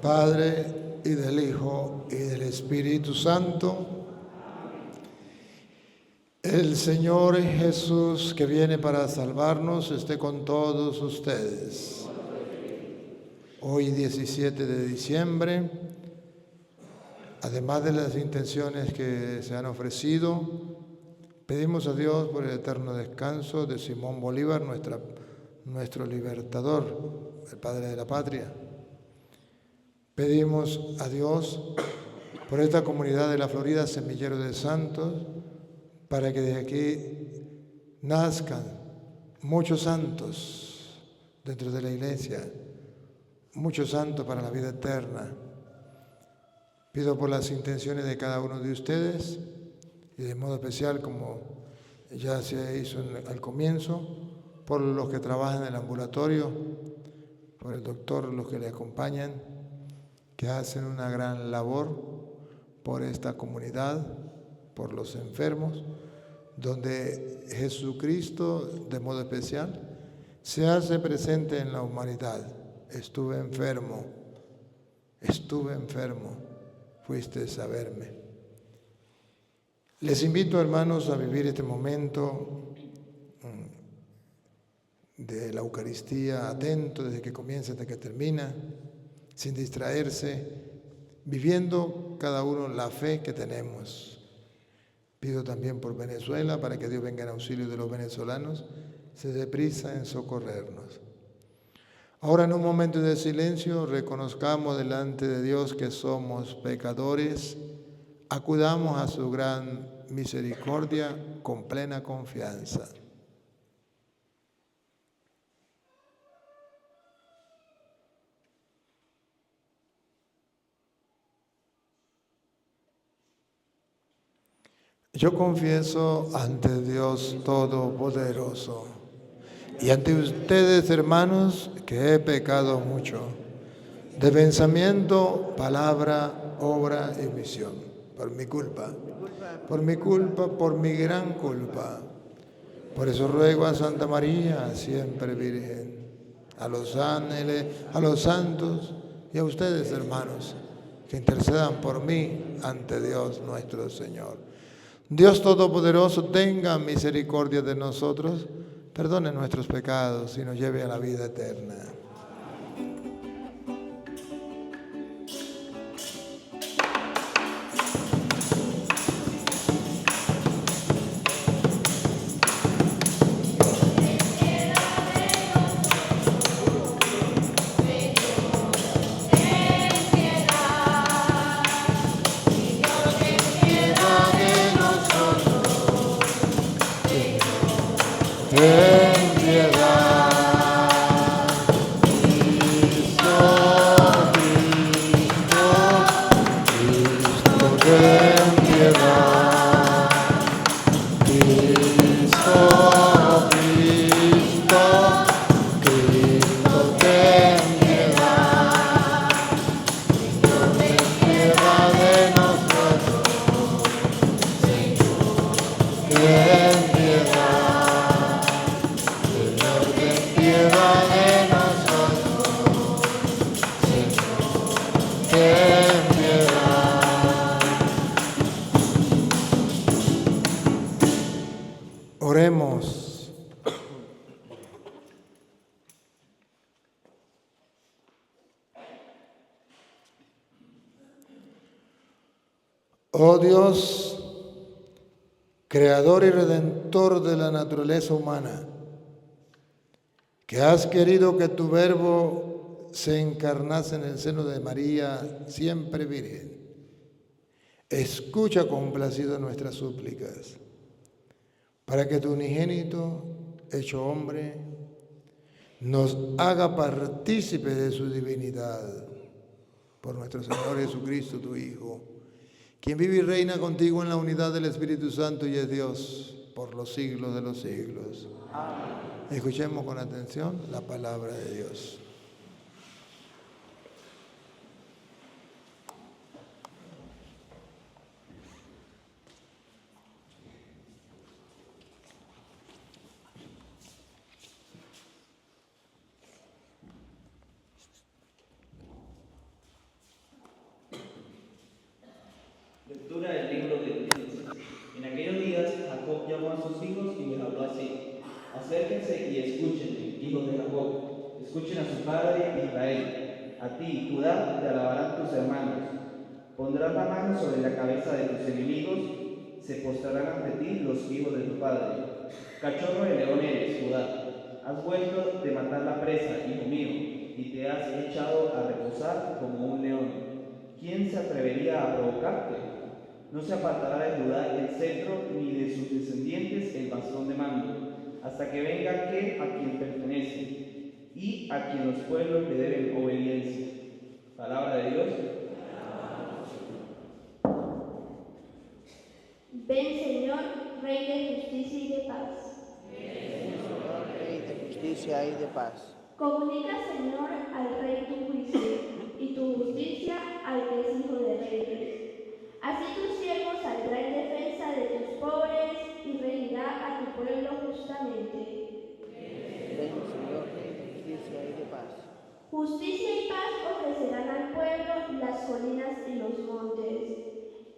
Padre, y del Hijo, y del Espíritu Santo. El Señor Jesús, que viene para salvarnos, esté con todos ustedes. Hoy, 17 de diciembre, además de las intenciones que se han ofrecido, pedimos a Dios por el eterno descanso de Simón Bolívar, nuestro libertador, el padre de la patria. Pedimos a Dios por esta comunidad de la Florida, Semillero de Santos, para que de aquí nazcan muchos santos dentro de la iglesia, muchos santos para la vida eterna. Pido por las intenciones de cada uno de ustedes y de modo especial, como ya se hizo al comienzo, por los que trabajan en el ambulatorio, por el doctor, los que le acompañan, que hacen una gran labor por esta comunidad, por los enfermos, donde Jesucristo, de modo especial, se hace presente en la humanidad. Estuve enfermo, fuisteis a verme. Les invito, hermanos, a vivir este momento de la Eucaristía atento desde que comienza hasta que termina, sin distraerse, viviendo cada uno la fe que tenemos. Pido también por Venezuela, para que Dios venga en auxilio de los venezolanos, se dé prisa en socorrernos. Ahora, en un momento de silencio, reconozcamos delante de Dios que somos pecadores, acudamos a su gran misericordia con plena confianza. Yo confieso ante Dios Todopoderoso y ante ustedes, hermanos, que he pecado mucho, de pensamiento, palabra, obra y omisión, por mi culpa, por mi gran culpa. Por eso ruego a Santa María, siempre Virgen, a los ángeles, a los santos y a ustedes, hermanos, que intercedan por mí ante Dios nuestro Señor. Dios Todopoderoso, tenga misericordia de nosotros, perdone nuestros pecados y nos lleve a la vida eterna. Ten piedad, Cristo, ten piedad, Cristo, ten piedad, ten piedad de nosotros, Señor, ten piedad. Oremos. Oh Dios, creador y redentor de la naturaleza humana, que has querido que tu Verbo se encarnase en el seno de María, siempre Virgen, escucha complacido nuestras súplicas, para que tu unigénito, hecho hombre, nos haga partícipe de su divinidad, por nuestro Señor Jesucristo, tu Hijo, quien vive y reina contigo en la unidad del Espíritu Santo y es Dios por los siglos de los siglos. Amén. Escuchemos con atención la palabra de Dios. llamó a sus hijos y les habló así: acérquense y escúchenme, hijos de Jacob. Escuchen a su padre Israel. A ti, Judá, te alabarán tus hermanos. Pondrás la mano sobre la cabeza de tus enemigos, se postrarán ante ti los hijos de tu padre. Cachorro de león eres, Judá. Has vuelto de matar la presa, hijo mío, y te has echado a reposar como un león. ¿Quién se atrevería a provocarte? No se apartará de Judá el cetro, ni de sus descendientes el bastón de mando, hasta que venga aquel a quien pertenece, y a quien los pueblos le deben obediencia. Palabra de Dios. Ven, Señor, Rey de justicia y de paz. Señor, Rey de justicia y de paz. Comunica, Señor, al Rey tu juicio y tu justicia al que es hijo de reyes. Así tus siervos saldrán en defensa de tus pobres y regirá a tu pueblo justamente. Ven, Señor, Rey de justicia y de paz. Justicia y paz ofrecerán al pueblo las colinas y los montes.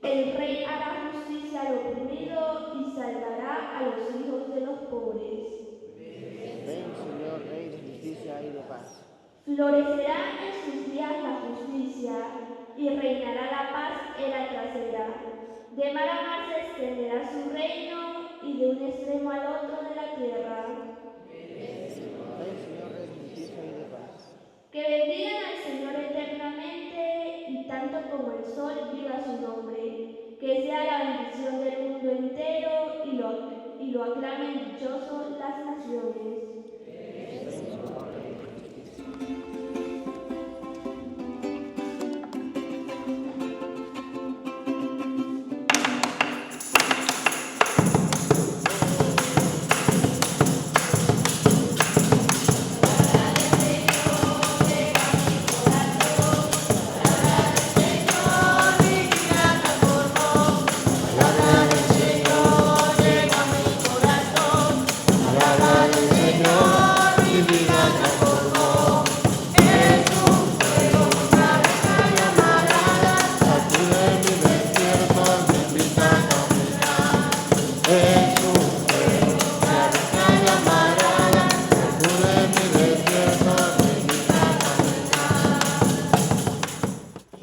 El Rey hará justicia al oprimido y salvará a los hijos de los pobres. Ven, Señor, Rey de justicia y de paz. Florecerá en sus días la justicia y reinará la paz en la trasera. De mar a mar se extenderá su reino y de un extremo al otro de la tierra. Ven, Señor, Rey de justicia y de paz. Que bendigan al Señor eternamente y tanto como el sol viva su nombre. Que sea la bendición del mundo entero y lo aclamen dichoso las naciones.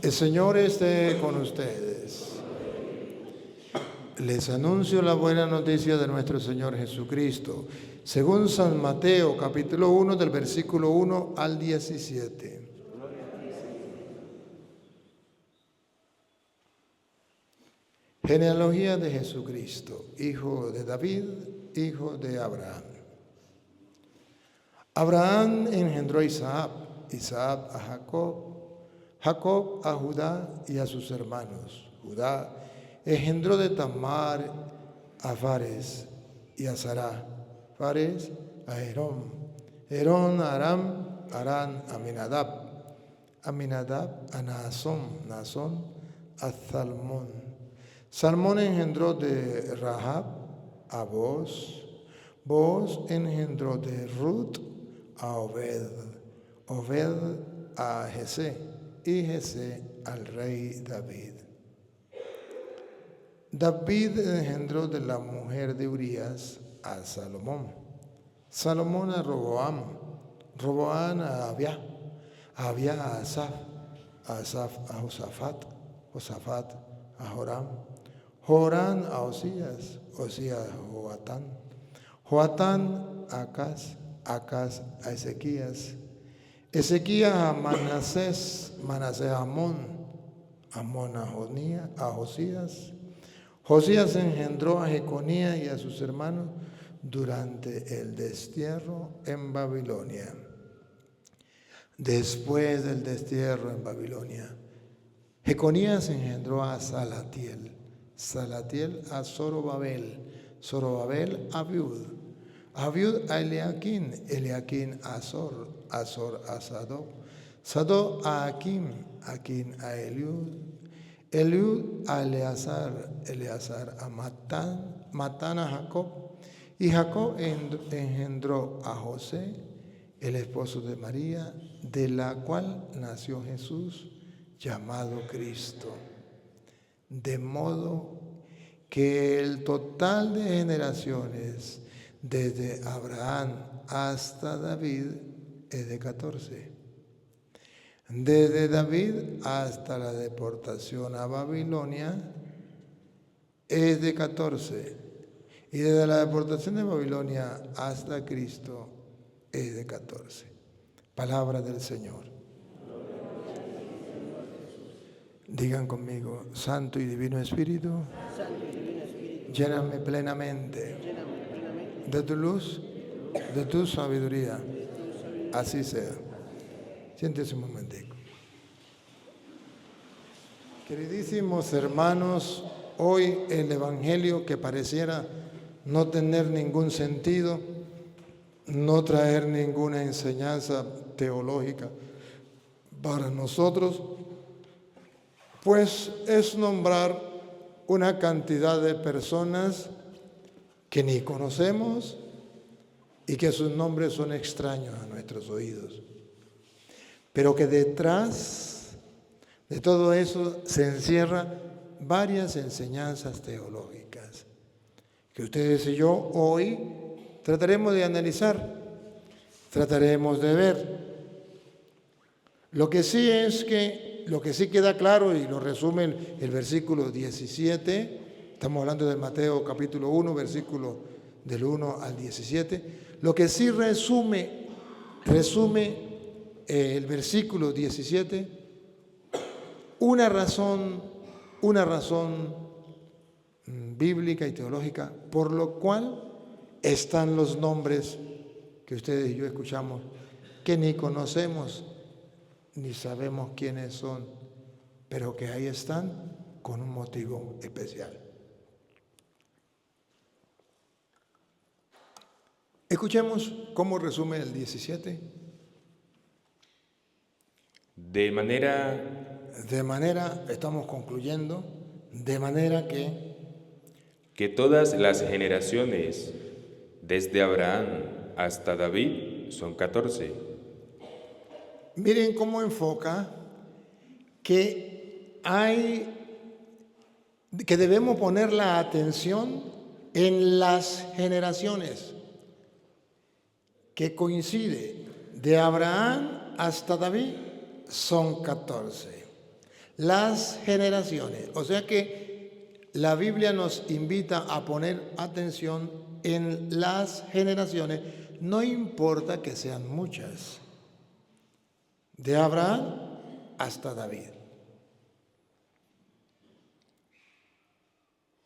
El Señor esté con ustedes. Les anuncio la buena noticia de nuestro Señor Jesucristo, según San Mateo, capítulo 1, del versículo 1 al 17. Genealogía de Jesucristo, hijo de David, hijo de Abraham. Abraham engendró a Isaac, Isaac a Jacob, Jacob a Judá y a sus hermanos. Judá engendró de Tamar a Fares y a Sará, Fares a Herón, Herón a Aram, Arán a Aminadab, Aminadab a Naasón, Naasón a Salmón. Salmón engendró de Rahab a Booz, Booz engendró de Ruth a Obed, Obed a Jesé y Jesé al rey David. David engendró de la mujer de Urías a Salomón, Salomón a Roboam, Roboam a Abia, Abia a Asaf, Asaf a Josafat, Josafat a Joram, Joram a Osías, Osías a Joatán, Joatán a Acaz, Acaz a Ezequías, Ezequías a Manasés, Manasés a Amón, Amón a Josías, Josías engendró a Jeconías y a sus hermanos durante el destierro en Babilonia. Después del destierro en Babilonia, Jeconías engendró a Salatiel, Salatiel a Zorobabel, Zorobabel a Abiud, Abiud a Eliaquín, Eliaquín a Azor, Azor a Sadoc, Sadoc a Aquim, Aquim a Eliud, Eliud a Eleazar, Eleazar a Matán, Matán a Jacob, y Jacob engendró a José, el esposo de María, de la cual nació Jesús, llamado Cristo. De modo que el total de generaciones desde Abraham hasta David es de 14. Desde David hasta la deportación a Babilonia es de 14. Y desde la deportación de Babilonia hasta Cristo es de 14. Palabra del Señor. Digan conmigo, Santo y Divino Espíritu, lléname plenamente de tu luz, de tu sabiduría. Así sea. Siéntese un momentico. Queridísimos hermanos, hoy el Evangelio, que pareciera no tener ningún sentido, no traer ninguna enseñanza teológica para nosotros, pues es nombrar una cantidad de personas que ni conocemos y que sus nombres son extraños a nuestros oídos, pero que detrás de todo eso se encierran varias enseñanzas teológicas que ustedes y yo hoy trataremos de analizar, trataremos de ver. Lo que sí queda claro, y lo resume el versículo 17, estamos hablando de Mateo capítulo 1, versículo del 1 al 17, lo que sí resume el versículo 17, una razón bíblica y teológica por lo cual están los nombres que ustedes y yo escuchamos, que ni conocemos ni sabemos quiénes son, pero que ahí están con un motivo especial. Escuchemos cómo resume el 17. De manera, estamos concluyendo, de manera que todas las generaciones, desde Abraham hasta David, son 14. Miren cómo enfoca que debemos poner la atención en las generaciones, que coincide de Abraham hasta David son 14. Las generaciones, o sea que la Biblia nos invita a poner atención en las generaciones, no importa que sean muchas, de Abraham hasta David.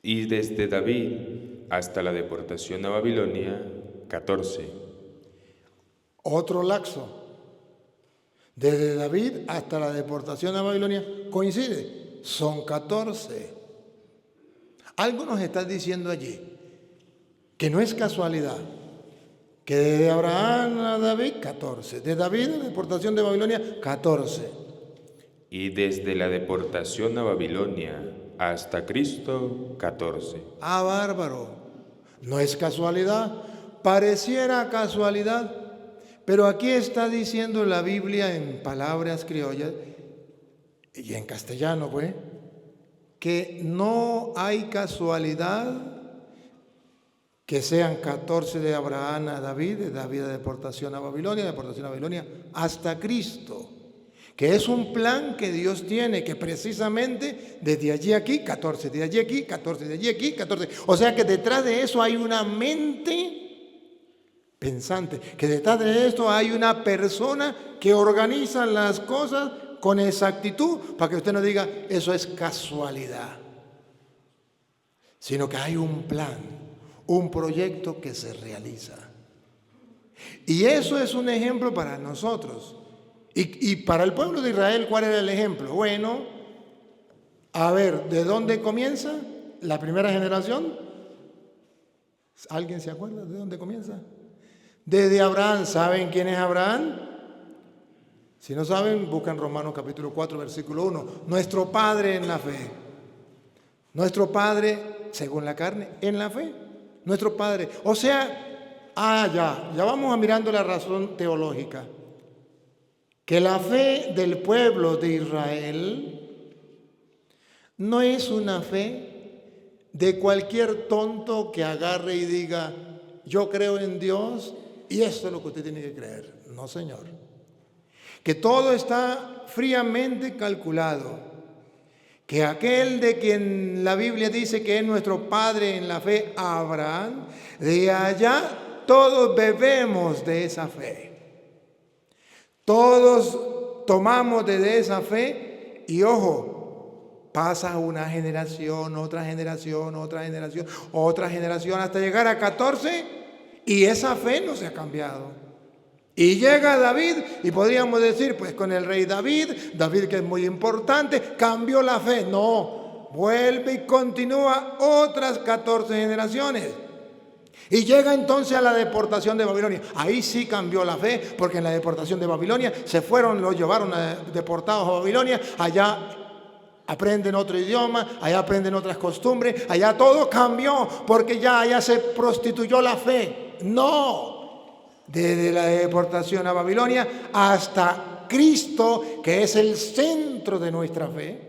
Y desde David hasta la deportación a Babilonia, 14. Otro lapso. Desde David hasta la deportación a Babilonia coincide, son 14. Algo nos está diciendo allí, que no es casualidad, que desde Abraham a David, 14. De David a la deportación de Babilonia, 14. Y desde la deportación a Babilonia hasta Cristo, 14. Ah, bárbaro. No es casualidad. Pareciera casualidad, pero aquí está diciendo la Biblia en palabras criollas y en castellano, pues, que no hay casualidad que sean 14 de Abraham a David, de David a deportación a Babilonia, hasta Cristo, que es un plan que Dios tiene, que precisamente desde allí aquí, 14, de allí aquí, 14, de allí aquí, 14. O sea que detrás de eso hay una mente pensante, que detrás de esto hay una persona que organiza las cosas con exactitud, para que usted no diga, eso es casualidad, sino que hay un plan, un proyecto que se realiza. Y eso es un ejemplo para nosotros. Y para el pueblo de Israel, ¿cuál era el ejemplo? Bueno, a ver, ¿de dónde comienza la primera generación? ¿Alguien se acuerda de dónde comienza? Desde Abraham. ¿Saben quién es Abraham? Si no saben, buscan Romanos capítulo 4, versículo 1. Nuestro Padre en la fe. Nuestro Padre, según la carne, en la fe. Nuestro Padre. O sea, ya vamos a mirando la razón teológica. Que la fe del pueblo de Israel no es una fe de cualquier tonto que agarre y diga, yo creo en Dios y esto es lo que usted tiene que creer. No, señor. Que todo está fríamente calculado. Que aquel de quien la Biblia dice que es nuestro padre en la fe, Abraham, de allá todos bebemos de esa fe. Todos tomamos de esa fe y ojo, pasa una generación, otra generación, otra generación, otra generación, hasta llegar a 14 y esa fe no se ha cambiado. Y llega David y podríamos decir, pues con el rey David que es muy importante, cambió la fe. No, vuelve y continúa otras 14 generaciones. Y llega entonces a la deportación de Babilonia. Ahí sí cambió la fe, porque en la deportación de Babilonia se fueron, los llevaron deportados a Babilonia. Allá aprenden otro idioma, allá aprenden otras costumbres, allá todo cambió, porque ya allá se prostituyó la fe. No. Desde la deportación a Babilonia hasta Cristo, que es el centro de nuestra fe,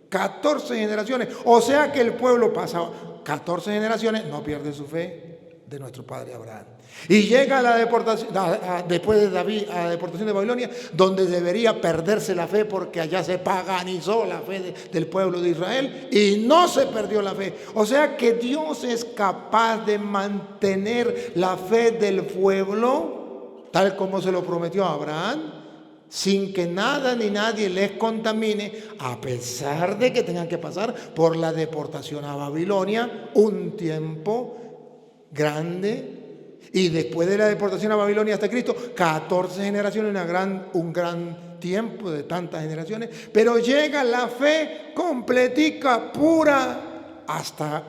14 generaciones. O sea que el pueblo pasa 14 generaciones, no pierde su fe de nuestro padre Abraham. Y llega a la deportación, después de David, a la deportación de Babilonia, donde debería perderse la fe, porque allá se paganizó la fe del pueblo de Israel y no se perdió la fe. O sea que Dios es capaz de mantener la fe del pueblo, tal como se lo prometió a Abraham, sin que nada ni nadie les contamine, a pesar de que tengan que pasar por la deportación a Babilonia un tiempo grande. Y después de la deportación a Babilonia hasta Cristo, 14 generaciones, un gran tiempo de tantas generaciones. Pero llega la fe completica, pura, hasta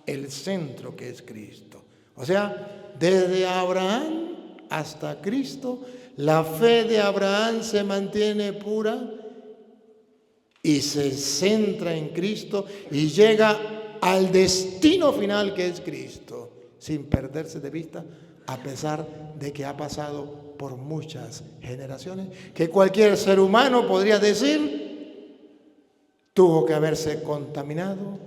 el centro que es Cristo. O sea, desde Abraham hasta Cristo, la fe de Abraham se mantiene pura y se centra en Cristo y llega al destino final que es Cristo, sin perderse de vista, a pesar de que ha pasado por muchas generaciones, que cualquier ser humano podría decir, tuvo que haberse contaminado,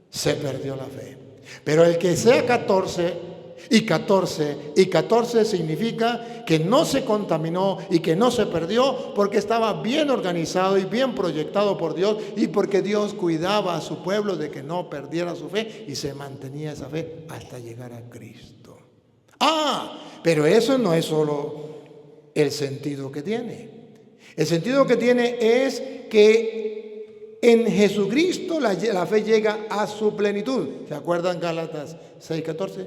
se perdió la fe. Pero el que sea 14 y 14 y 14 significa que no se contaminó y que no se perdió, porque estaba bien organizado y bien proyectado por Dios, y porque Dios cuidaba a su pueblo de que no perdiera su fe y se mantenía esa fe hasta llegar a Cristo. Pero eso no es solo el sentido que tiene. El sentido que tiene es que en Jesucristo la fe llega a su plenitud. ¿Se acuerdan Gálatas 6:14?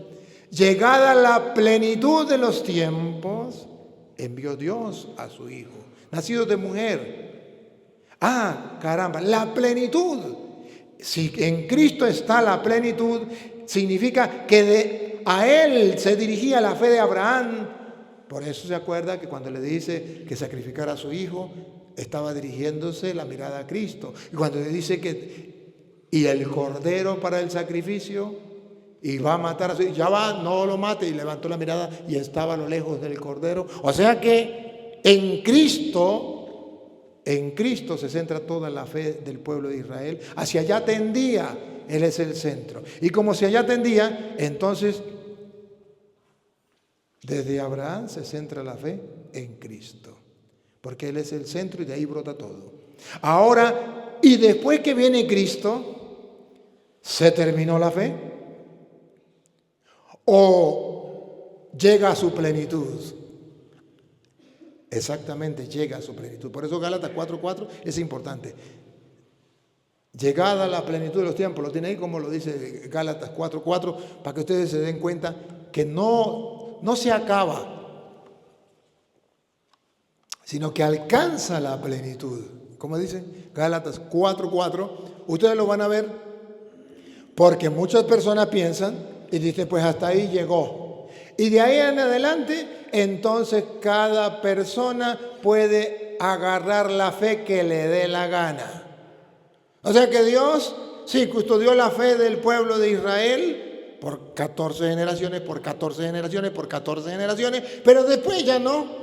Llegada la plenitud de los tiempos, envió Dios a su Hijo, nacido de mujer. Caramba, la plenitud. Si en Cristo está la plenitud, significa que a Él se dirigía la fe de Abraham. Por eso se acuerda que cuando le dice que sacrificara a su hijo, estaba dirigiéndose la mirada a Cristo. Y cuando le dice y el cordero para el sacrificio, y va a matar a su hijo, ya va, no lo mate, y levantó la mirada y estaba a lo lejos del cordero. O sea que en Cristo se centra toda la fe del pueblo de Israel. Hacia allá tendía, Él es el centro. Y como hacia allá tendía, entonces desde Abraham se centra la fe en Cristo, porque Él es el centro y de ahí brota todo. Ahora, y después que viene Cristo, ¿se terminó la fe? ¿O llega a su plenitud? Exactamente, llega a su plenitud. Por eso Gálatas 4:4 es importante. Llegada a la plenitud de los tiempos, lo tiene ahí como lo dice Gálatas 4:4, para que ustedes se den cuenta que no se acaba, sino que alcanza la plenitud. Como dice Gálatas 4:4, ustedes lo van a ver, porque muchas personas piensan y dicen, pues hasta ahí llegó. Y de ahí en adelante, entonces cada persona puede agarrar la fe que le dé la gana. O sea que Dios sí custodió la fe del pueblo de Israel por 14 generaciones, por 14 generaciones, por 14 generaciones, pero después ya no.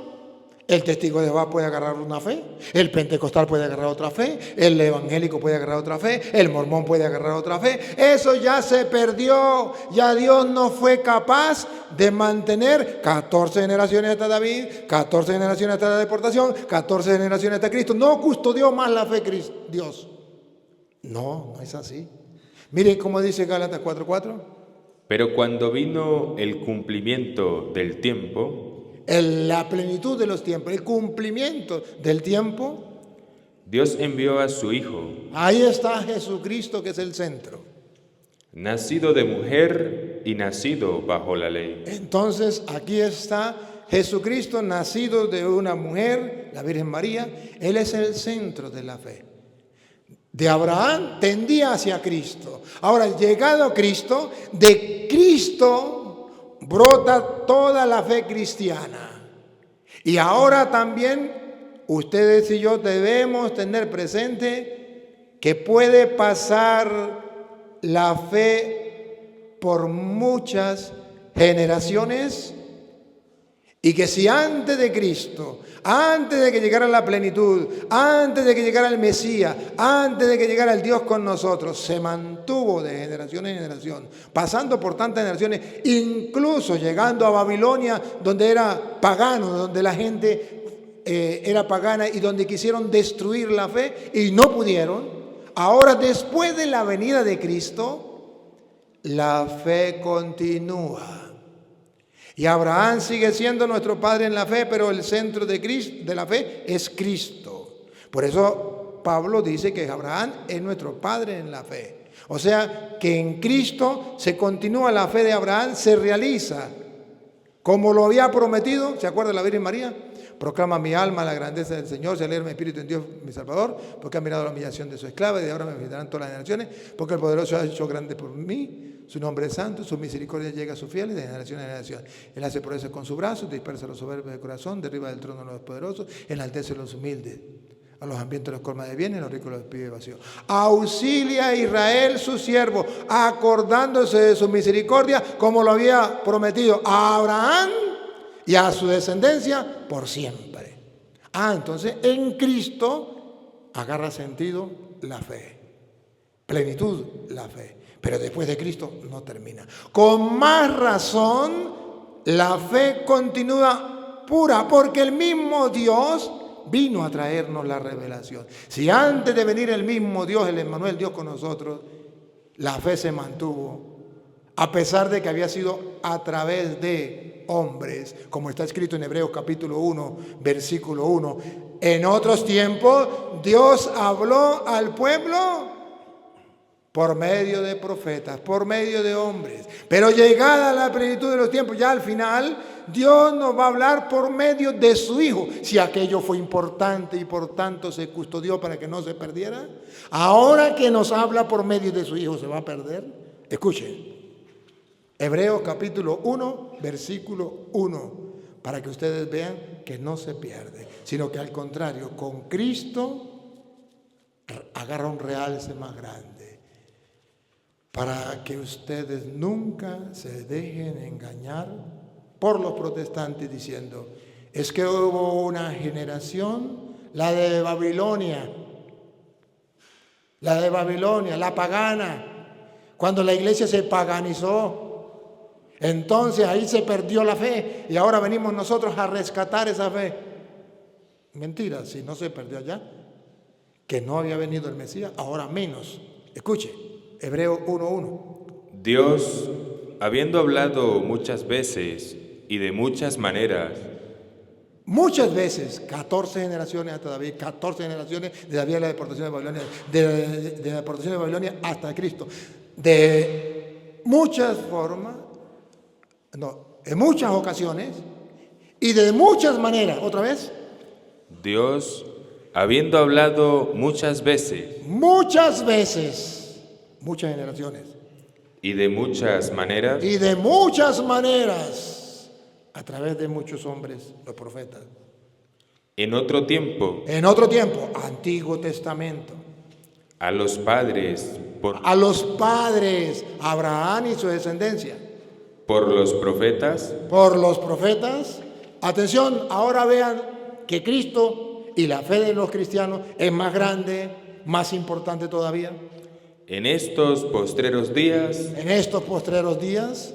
El testigo de Jehová puede agarrar una fe, el pentecostal puede agarrar otra fe, el evangélico puede agarrar otra fe, el mormón puede agarrar otra fe. Eso ya se perdió, ya Dios no fue capaz de mantener 14 generaciones hasta David, 14 generaciones hasta la deportación, 14 generaciones hasta Cristo. No custodió más la fe Dios. No, no es así. Miren cómo dice Gálatas 4:4. Pero cuando vino el cumplimiento del tiempo, La plenitud de los tiempos, el cumplimiento del tiempo, Dios envió a su Hijo, ahí está Jesucristo, que es el centro. nacido de mujer y nacido bajo la ley. Entonces aquí está Jesucristo, nacido de una mujer, la Virgen María. Él es el centro de la fe. De Abraham tendía hacia Cristo. Ahora, llegado a Cristo, de Cristo brota toda la fe cristiana. Y ahora también ustedes y yo debemos tener presente que puede pasar la fe por muchas generaciones, y que si antes de Cristo, antes de que llegara la plenitud, antes de que llegara el Mesías, antes de que llegara el Dios con nosotros, se mantuvo de generación en generación, pasando por tantas generaciones, incluso llegando a Babilonia, donde era pagano, donde la gente era pagana y donde quisieron destruir la fe y no pudieron. Ahora, después de la venida de Cristo, la fe continúa. Y Abraham sigue siendo nuestro padre en la fe, pero el centro de la fe es Cristo. Por eso Pablo dice que Abraham es nuestro padre en la fe. O sea, que en Cristo se continúa la fe de Abraham, se realiza como lo había prometido. ¿Se acuerda la Virgen María? Proclama mi alma la grandeza del Señor, se alegra mi espíritu en Dios mi Salvador, porque ha mirado la humillación de su esclava, y de ahora me visitarán todas las generaciones, porque el poderoso ha hecho grande por mí. Su nombre es santo, su misericordia llega a sus fieles de generación en generación. Él hace proezas con su brazo, dispersa a los soberbios de corazón, derriba del trono a los poderosos, enaltece a los humildes. A los hambrientos los colma de bienes, a los ricos los despide vacío. Auxilia a Israel su siervo, acordándose de su misericordia, como lo había prometido a Abraham y a su descendencia por siempre. Entonces en Cristo agarra sentido la fe, plenitud la fe. Pero después de Cristo no termina. Con más razón, la fe continúa pura, porque el mismo Dios vino a traernos la revelación. Si antes de venir el mismo Dios, el Emmanuel, Dios con nosotros, la fe se mantuvo, a pesar de que había sido a través de hombres, como está escrito en Hebreos capítulo 1, versículo 1. En otros tiempos, Dios habló al pueblo por medio de profetas, por medio de hombres. Pero llegada la plenitud de los tiempos, ya al final, Dios nos va a hablar por medio de su Hijo. Si aquello fue importante y por tanto se custodió para que no se perdiera, ahora que nos habla por medio de su Hijo, ¿se va a perder? Escuchen, Hebreos capítulo 1, versículo 1, para que ustedes vean que no se pierde, sino que al contrario, con Cristo agarra un realce más grande. Para que ustedes nunca se dejen engañar por los protestantes diciendo, es que hubo una generación, la de Babilonia, la pagana, cuando la iglesia se paganizó, entonces ahí se perdió la fe y ahora venimos nosotros a rescatar esa fe. Mentira, si no se perdió allá, que no había venido el Mesías, ahora menos. Escuche. Hebreos 1:1. Dios, habiendo hablado muchas veces y de muchas maneras, muchas veces, 14 generaciones hasta David, 14 generaciones de David a la deportación de Babilonia, de la deportación de Babilonia hasta Cristo, de muchas formas, en muchas ocasiones y de muchas maneras. ¿Otra vez? Dios, habiendo hablado muchas veces, muchas generaciones. Y de muchas maneras. Y de muchas maneras. A través de muchos hombres, los profetas. En otro tiempo. Antiguo Testamento. A los padres. Abraham y su descendencia. Por los profetas. Atención, ahora vean que Cristo y la fe de los cristianos es más grande, más importante todavía? En estos postreros días En estos postreros días,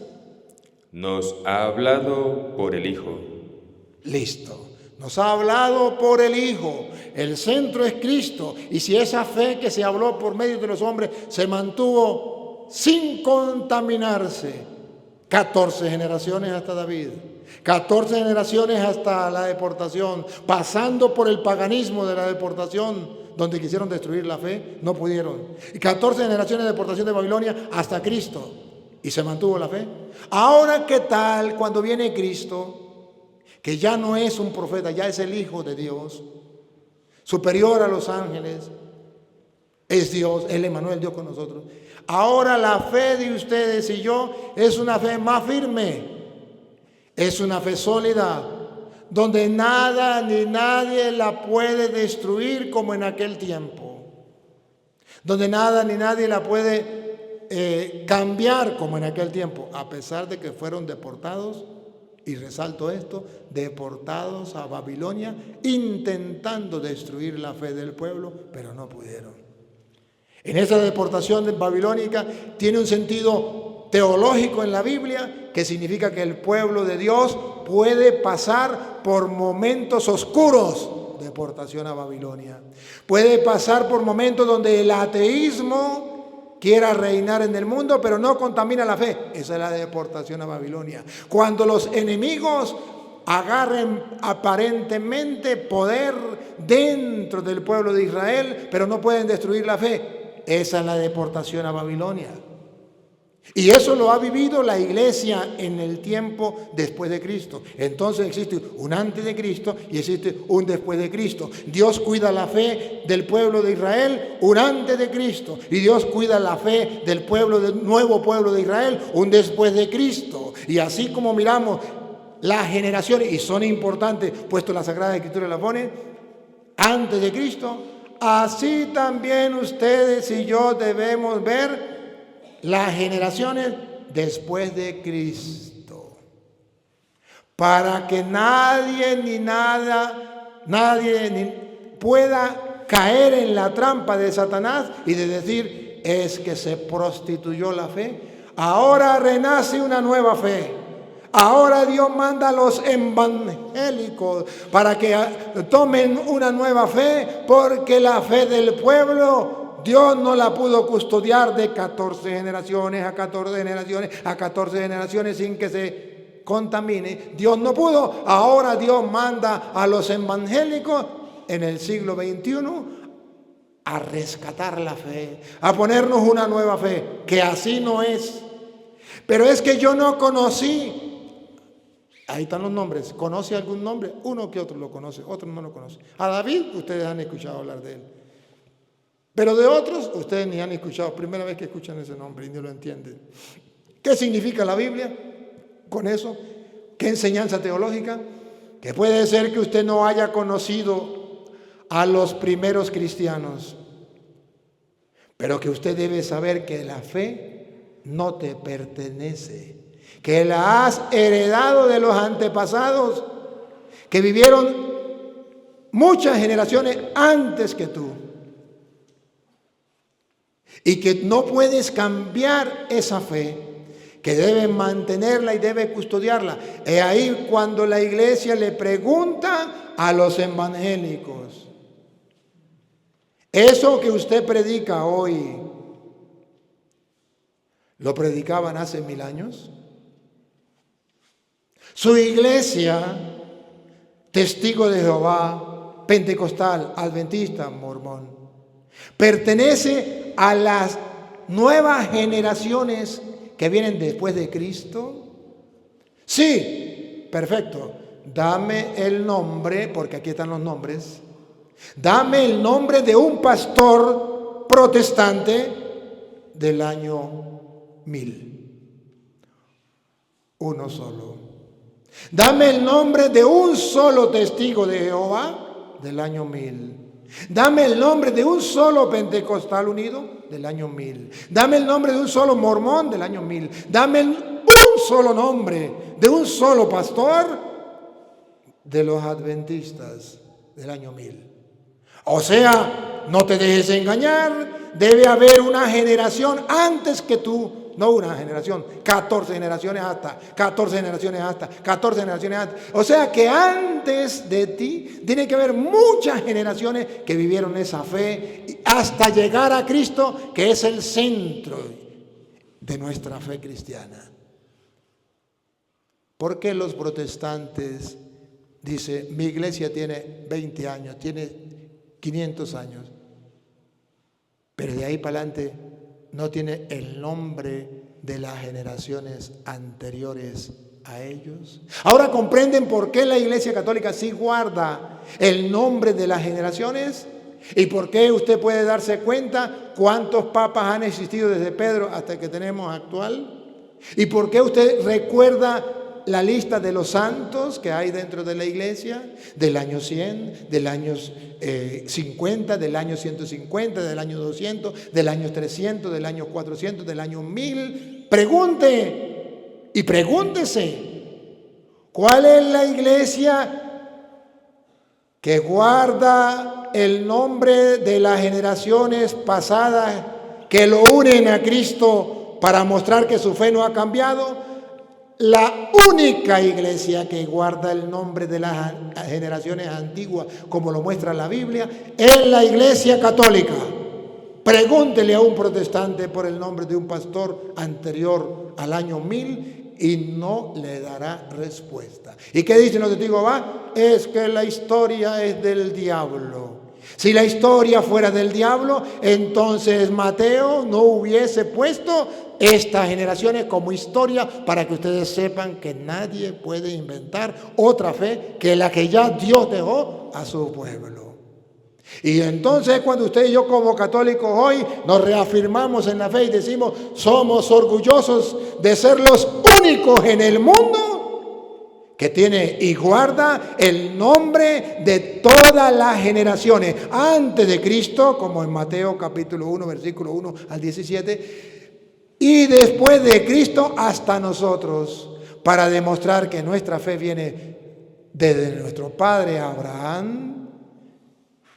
nos ha hablado por el Hijo. listo. Nos ha hablado por el Hijo. El centro es Cristo. Y si esa fe que se habló por medio de los hombres se mantuvo sin contaminarse, 14 generaciones hasta David, 14 generaciones hasta la deportación, pasando por el paganismo de la deportación, donde quisieron destruir la fe, no pudieron. Y 14 generaciones de deportación de Babilonia hasta Cristo, y se mantuvo la fe. Ahora, ¿qué tal cuando viene Cristo? Que ya no es un profeta, ya es el Hijo de Dios, superior a los ángeles, es Dios, el Emmanuel, Dios con nosotros. Ahora la fe de ustedes y yo es una fe más firme, es una fe sólida, donde nada ni nadie la puede destruir como en aquel tiempo, donde nada ni nadie la puede cambiar como en aquel tiempo, a pesar de que fueron deportados. Y resalto esto, deportados a Babilonia, intentando destruir la fe del pueblo, pero no pudieron. En esa deportación babilónica tiene un sentido teológico en la Biblia, que significa que el pueblo de Dios puede pasar por momentos oscuros, deportación a Babilonia. Puede pasar por momentos donde el ateísmo quiera reinar en el mundo, pero no contamina la fe. Esa es la deportación a Babilonia. Cuando los enemigos agarren aparentemente poder dentro del pueblo de Israel, pero no pueden destruir la fe. Esa es la deportación a Babilonia. Y eso lo ha vivido la iglesia en el tiempo después de Cristo. Entonces existe un antes de Cristo y existe un después de Cristo. Dios cuida la fe del pueblo de Israel, un antes de Cristo. Y Dios cuida la fe del pueblo, del nuevo pueblo de Israel, un después de Cristo. Y así como miramos las generaciones, y son importantes, puesto la Sagrada Escritura la pone, antes de Cristo, así también ustedes y yo debemos ver las generaciones después de Cristo, para que nadie pueda caer en la trampa de Satanás y de decir, es que se prostituyó la fe. Ahora renace una nueva fe. Ahora Dios manda a los evangélicos para que tomen una nueva fe, porque la fe del pueblo Dios no la pudo custodiar de 14 generaciones a 14 generaciones a 14 generaciones sin que se contamine. Dios no pudo. Ahora Dios manda a los evangélicos en el siglo XXI a rescatar la fe, a ponernos una nueva fe, que así no es. Pero es que yo no conocí. Ahí están los nombres. ¿Conoce algún nombre? Uno que otro lo conoce, otro no lo conoce. A David ustedes han escuchado hablar de él. Pero de otros, ustedes ni han escuchado, primera vez que escuchan ese nombre y ni lo entienden. ¿Qué significa la Biblia con eso? ¿Qué enseñanza teológica? Que puede ser que usted no haya conocido a los primeros cristianos, pero que usted debe saber que la fe no te pertenece, que la has heredado de los antepasados, que vivieron muchas generaciones antes que tú. Y que no puedes cambiar esa fe, que debes mantenerla y debes custodiarla. Es ahí cuando la iglesia le pregunta a los evangélicos, eso que usted predica hoy, ¿lo predicaban hace 1000 años? Su iglesia, testigo de Jehová, pentecostal, adventista, mormón, pertenece a las nuevas generaciones que vienen después de Cristo. Sí, perfecto. Dame el nombre, porque aquí están los nombres. Dame el nombre de un pastor protestante del año 1000. Uno solo. Dame el nombre de un solo testigo de Jehová del año 1000. Dame el nombre de un solo pentecostal unido del año 1000. Dame el nombre de un solo mormón del año 1000. Dame un solo nombre de un solo pastor de los adventistas del año 1000. O sea, no te dejes engañar, debe haber una generación antes que tú, no una generación, 14 generaciones hasta, 14 generaciones hasta, 14 generaciones hasta. O sea que antes de ti tiene que haber muchas generaciones que vivieron esa fe hasta llegar a Cristo, que es el centro de nuestra fe cristiana. ¿Por qué los protestantes dicen, mi iglesia tiene 20 años, tiene 500 años, pero de ahí para adelante no tiene el nombre de las generaciones anteriores a ellos? Ahora comprenden por qué la Iglesia Católica sí guarda el nombre de las generaciones y por qué usted puede darse cuenta cuántos papas han existido desde Pedro hasta el que tenemos actual, y por qué usted recuerda la lista de los santos que hay dentro de la iglesia, del año 100, del año 50, del año 150, del año 200, del año 300, del año 400, del año 1000. Pregunte y pregúntese, ¿cuál es la iglesia que guarda el nombre de las generaciones pasadas que lo unen a Cristo para mostrar que su fe no ha cambiado? La única iglesia que guarda el nombre de las generaciones antiguas, como lo muestra la Biblia, es la Iglesia Católica. Pregúntele a un protestante por el nombre de un pastor anterior al año 1000 y no le dará respuesta. ¿Y qué dicen los testigos de Jehová? Es que la historia es del diablo. Si la historia fuera del diablo, entonces Mateo no hubiese puesto estas generaciones como historia, para que ustedes sepan que nadie puede inventar otra fe que la que ya Dios dejó a su pueblo. Y entonces cuando usted y yo como católicos hoy nos reafirmamos en la fe y decimos, somos orgullosos de ser los únicos en el mundo que tiene y guarda el nombre de todas las generaciones antes de Cristo, como en Mateo capítulo 1, versículo 1 al 17, y después de Cristo hasta nosotros, para demostrar que nuestra fe viene desde nuestro padre Abraham,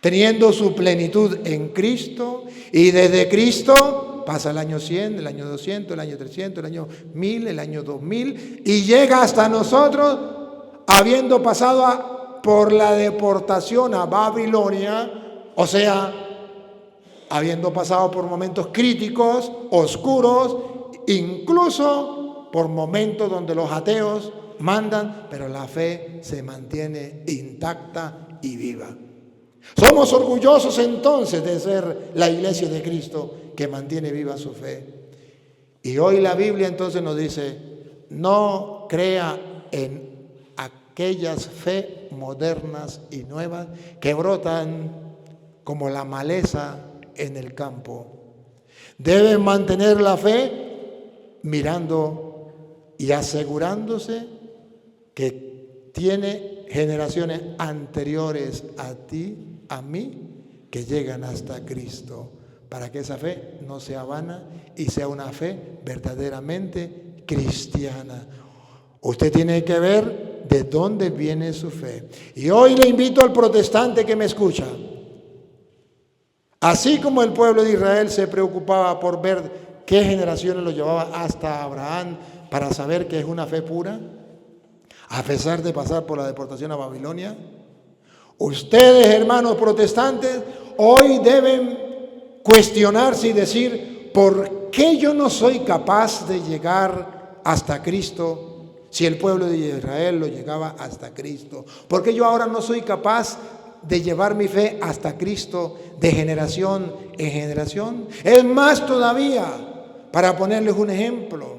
teniendo su plenitud en Cristo, y desde Cristo pasa el año 100, el año 200, el año 300, el año 1000, el año 2000, y llega hasta nosotros, habiendo pasado por la deportación a Babilonia, o sea, habiendo pasado por momentos críticos, oscuros, incluso por momentos donde los ateos mandan, pero la fe se mantiene intacta y viva. Somos orgullosos entonces de ser la iglesia de Cristo que mantiene viva su fe. Y hoy la Biblia entonces nos dice, no crea en aquellas fe modernas y nuevas que brotan como la maleza en el campo. Deben mantener la fe mirando y asegurándose que tiene generaciones anteriores a ti, a mí, que llegan hasta Cristo, para que esa fe no sea vana y sea una fe verdaderamente cristiana. Usted tiene que ver de dónde viene su fe. Y hoy le invito al protestante que me escucha, así como el pueblo de Israel se preocupaba por ver qué generaciones lo llevaba hasta Abraham para saber que es una fe pura, a pesar de pasar por la deportación a Babilonia, ustedes, hermanos protestantes, hoy deben cuestionarse y decir, ¿por qué yo no soy capaz de llegar hasta Cristo si el pueblo de Israel lo llegaba hasta Cristo? ¿Por qué yo ahora no soy capaz de llevar mi fe hasta Cristo de generación en generación? Es más todavía, para ponerles un ejemplo,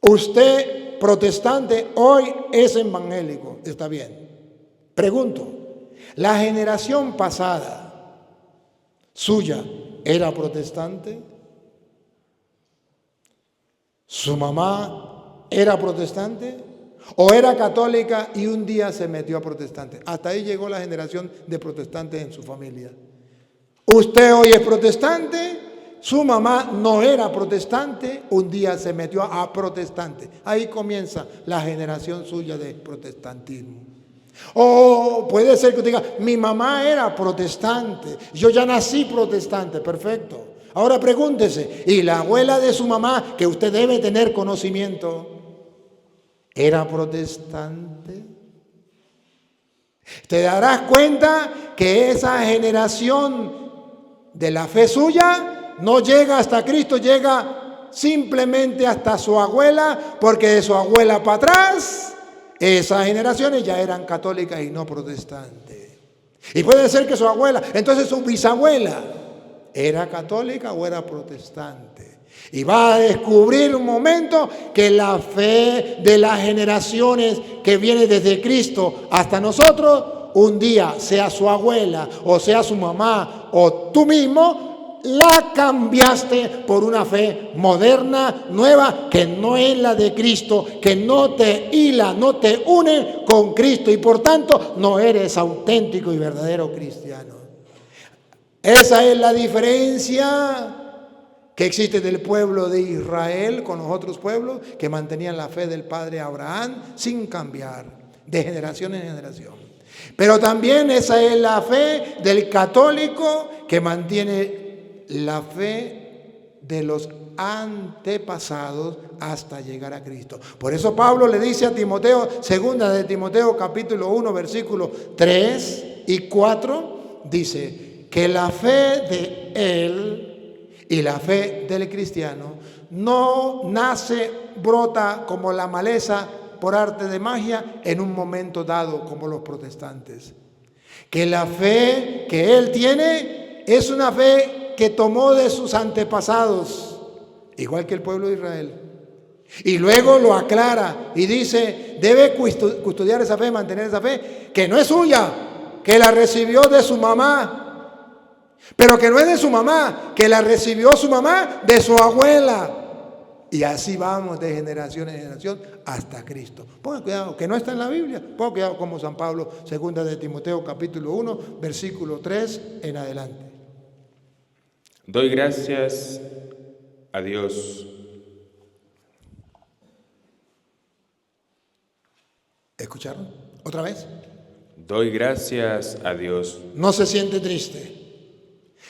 usted protestante hoy es evangélico, está bien. Pregunto, ¿la generación pasada suya era protestante? ¿Su mamá era protestante? ¿O era católica y un día se metió a protestante? Hasta ahí llegó la generación de protestantes en su familia. Usted hoy es protestante, su mamá no era protestante, un día se metió a protestante. Ahí comienza la generación suya de protestantismo. O puede ser que usted diga, mi mamá era protestante, yo ya nací protestante, perfecto. Ahora pregúntese, ¿y la abuela de su mamá, que usted debe tener conocimiento, era protestante? Te darás cuenta que esa generación de la fe suya no llega hasta Cristo, llega simplemente hasta su abuela, porque de su abuela para atrás, esas generaciones ya eran católicas y no protestantes. Y puede ser que su abuela, entonces su bisabuela, era católica o era protestante. Y va a descubrir un momento que la fe de las generaciones que viene desde Cristo hasta nosotros, un día, sea su abuela o sea su mamá o tú mismo, la cambiaste por una fe moderna, nueva, que no es la de Cristo, que no te hila, no te une con Cristo y por tanto no eres auténtico y verdadero cristiano. Esa es la diferencia que existe del pueblo de Israel con los otros pueblos que mantenían la fe del padre Abraham sin cambiar, de generación en generación. Pero también esa es la fe del católico que mantiene la fe de los antepasados hasta llegar a Cristo. Por eso Pablo le dice a Timoteo, segunda de Timoteo capítulo 1 versículos 3 y 4, dice que la fe de él y la fe del cristiano no nace, brota como la maleza por arte de magia en un momento dado como los protestantes. Que la fe que él tiene es una fe que tomó de sus antepasados, igual que el pueblo de Israel. Y luego lo aclara y dice, debe custodiar esa fe, mantener esa fe, que no es suya, que la recibió de su mamá. Pero que no es de su mamá, que la recibió su mamá de su abuela. Y así vamos de generación en generación hasta Cristo. Pongan cuidado, que no está en la Biblia. Pongan cuidado como San Pablo, segunda de Timoteo capítulo 1, versículo 3 en adelante. Doy gracias a Dios. ¿Escucharon? ¿Otra vez? Doy gracias a Dios. No se siente triste.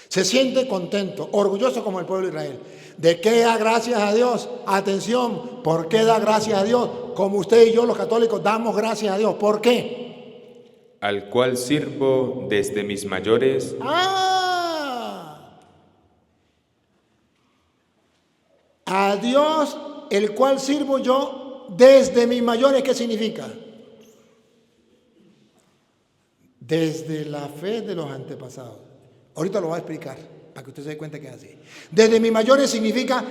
Se siente contento, orgulloso como el pueblo de Israel. ¿De qué da gracias a Dios? Atención, ¿por qué da gracias a Dios? Como usted y yo los católicos damos gracias a Dios. ¿Por qué? Al cual sirvo desde mis mayores. A Dios, el cual sirvo yo desde mis mayores. ¿Qué significa? Desde la fe de los antepasados. Ahorita lo voy a explicar, para que usted se dé cuenta que es así. Desde mis mayores significa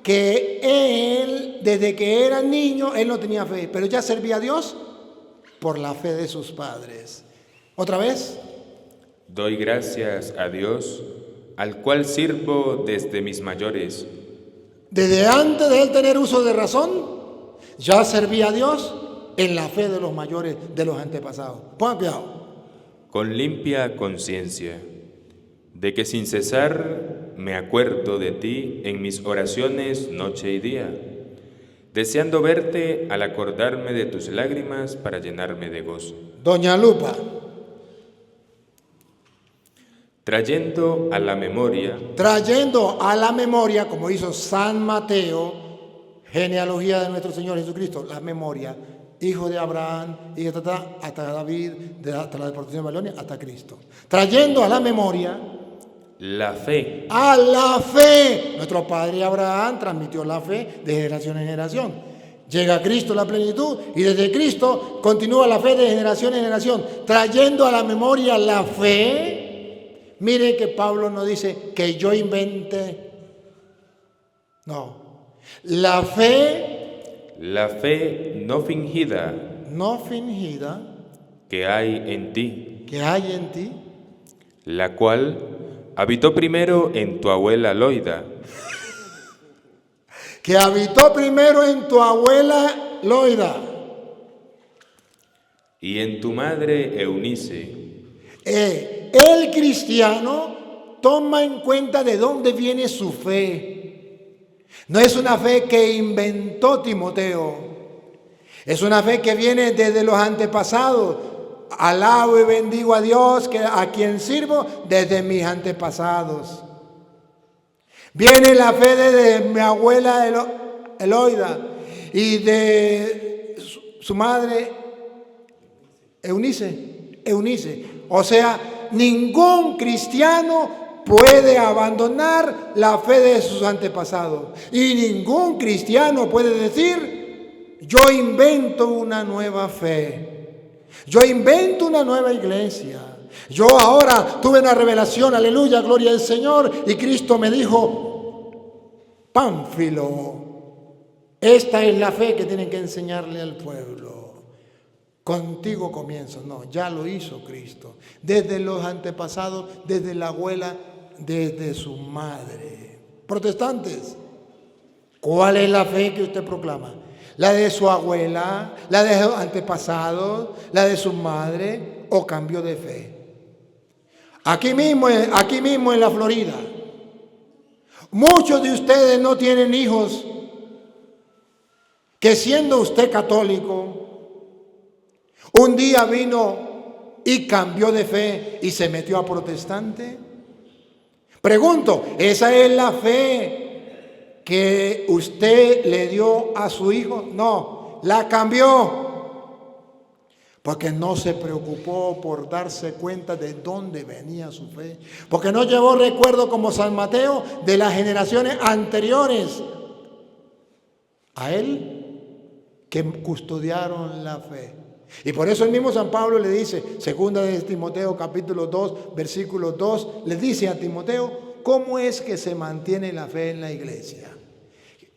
que él, desde que era niño, él no tenía fe, pero ya servía a Dios por la fe de sus padres. ¿Otra vez? Doy gracias a Dios, al cual sirvo desde mis mayores. Desde antes de él tener uso de razón, ya servía a Dios en la fe de los mayores, de los antepasados. Pongan cuidado. Con limpia conciencia, de que sin cesar me acuerdo de ti en mis oraciones noche y día, deseando verte al acordarme de tus lágrimas para llenarme de gozo. Doña Lupa. Trayendo a la memoria, como hizo San Mateo, genealogía de nuestro Señor Jesucristo, la memoria, hijo de Abraham, y hasta David, hasta la deportación de Babilonia, hasta Cristo. Trayendo a la memoria la fe. A la fe. Nuestro padre Abraham transmitió la fe de generación en generación. Llega Cristo la plenitud y desde Cristo continúa la fe de generación en generación, trayendo a la memoria la fe. Mire que Pablo no dice que yo inventé. No. La fe no fingida. No fingida. Que hay en ti. Que hay en ti. La cual habitó primero en tu abuela Loida. Que habitó primero en tu abuela Loida. Y en tu madre Eunice. El cristiano toma en cuenta de dónde viene su fe. No es una fe que inventó Timoteo. Es una fe que viene desde los antepasados. alabo y bendigo a Dios, a quien sirvo desde mis antepasados. Viene la fe de mi abuela Eloida y de su madre Eunice. O sea, ningún cristiano puede abandonar la fe de sus antepasados. Y ningún cristiano puede decir, yo invento una nueva fe. Yo invento una nueva iglesia. Yo ahora tuve una revelación, aleluya, gloria al Señor, y Cristo me dijo, Pánfilo, esta es la fe que tienen que enseñarle al pueblo. Contigo comienzo. No, ya lo hizo Cristo. Desde los antepasados, desde la abuela, desde su madre. Protestantes, ¿cuál es la fe que usted proclama? ¿La de su abuela, la de sus antepasados, la de su madre o cambió de fe? Aquí mismo en la Florida, muchos de ustedes no tienen hijos que siendo usted católico, un día vino y cambió de fe y se metió a protestante. Pregunto, ¿esa es la fe que usted le dio a su hijo? No, la cambió. Porque no se preocupó por darse cuenta de dónde venía su fe. Porque no llevó recuerdo como San Mateo de las generaciones anteriores a él que custodiaron la fe. Y por eso el mismo San Pablo le dice, segunda de Timoteo capítulo 2, versículo 2, le dice a Timoteo, ¿cómo es que se mantiene la fe en la iglesia?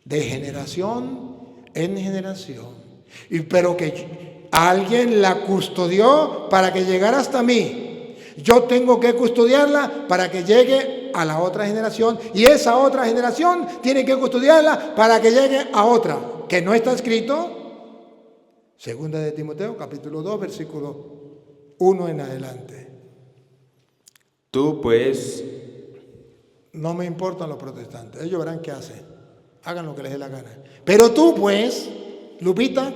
De generación en generación. Pero que alguien la custodió para que llegara hasta mí. Yo tengo que custodiarla para que llegue a la otra generación. Y esa otra generación tiene que custodiarla para que llegue a otra. Que no está escrito. Segunda de Timoteo, capítulo 2, versículo 1 en adelante. Tú pues... No me importan los protestantes. Ellos verán qué hacen. Hagan lo que les dé la gana. Pero tú pues, Lupita...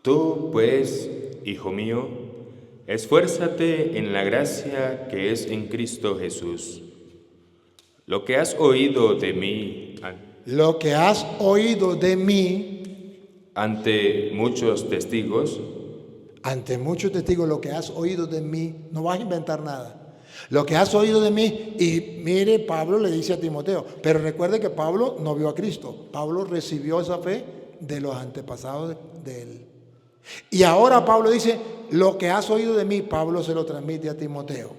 Tú, pues, hijo mío, esfuérzate en la gracia que es en Cristo Jesús. Lo que has oído de mí ante muchos testigos, lo que has oído de mí, no vas a inventar nada. Lo que has oído de mí, y mire, Pablo le dice a Timoteo, pero recuerde que Pablo no vio a Cristo. Pablo recibió esa fe de los antepasados de él. Y ahora Pablo dice, lo que has oído de mí, Pablo se lo transmite a Timoteo.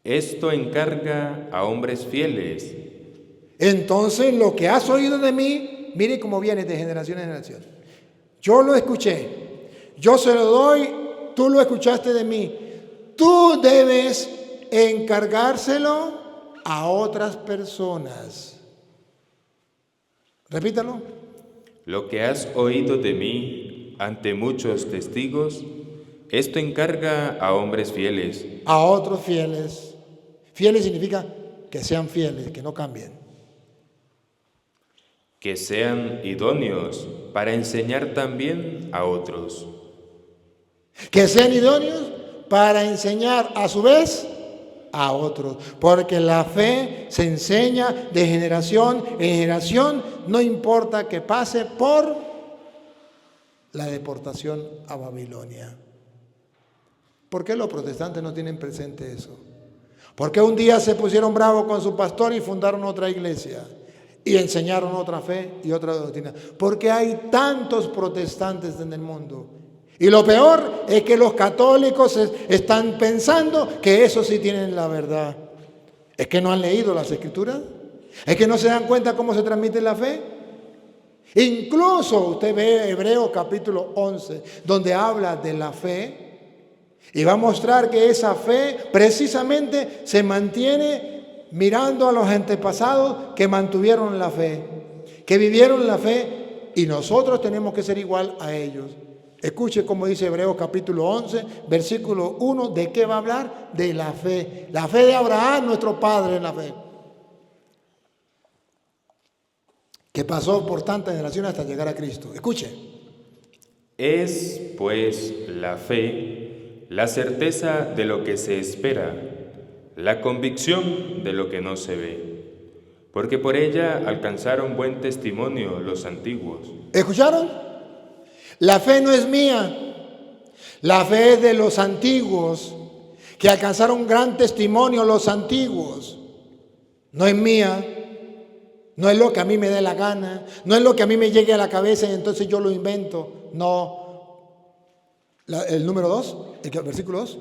Esto encarga a hombres fieles. Entonces, lo que has oído de mí, mire cómo viene de generación en generación. Yo lo escuché, yo se lo doy, tú lo escuchaste de mí. Tú debes encargárselo a otras personas. Repítalo. Lo que has oído de mí ante muchos testigos, esto encarga a hombres fieles. A otros fieles. Fieles significa que sean fieles, que no cambien. Que sean idóneos para enseñar también a otros. Que sean idóneos para enseñar a su vez a otros. Porque la fe se enseña de generación en generación, no importa que pase por la deportación a Babilonia. ¿Por qué los protestantes no tienen presente eso? ¿Por qué un día se pusieron bravos con su pastor y fundaron otra iglesia? Y enseñaron otra fe y otra doctrina. Porque hay tantos protestantes en el mundo. Y lo peor es que los católicos están pensando que eso sí tienen la verdad. ¿Es que no han leído las Escrituras? ¿Es que no se dan cuenta cómo se transmite la fe? Incluso usted ve Hebreos capítulo 11, donde habla de la fe y va a mostrar que esa fe precisamente se mantiene mirando a los antepasados que mantuvieron la fe, que vivieron la fe, y nosotros tenemos que ser igual a ellos. Escuche cómo dice Hebreos capítulo 11, versículo 1, ¿de qué va a hablar? De la fe de Abraham, nuestro padre en la fe, que pasó por tantas generaciones hasta llegar a Cristo. Escuche. Es, pues, la fe, la certeza de lo que se espera, la convicción de lo que no se ve, porque por ella alcanzaron buen testimonio los antiguos. ¿Escucharon? La fe no es mía, la fe es de los antiguos, que alcanzaron gran testimonio los antiguos. No es mía, no es lo que a mí me dé la gana, no es lo que a mí me llegue a la cabeza y entonces yo lo invento. No. El número 2, el versículo 2.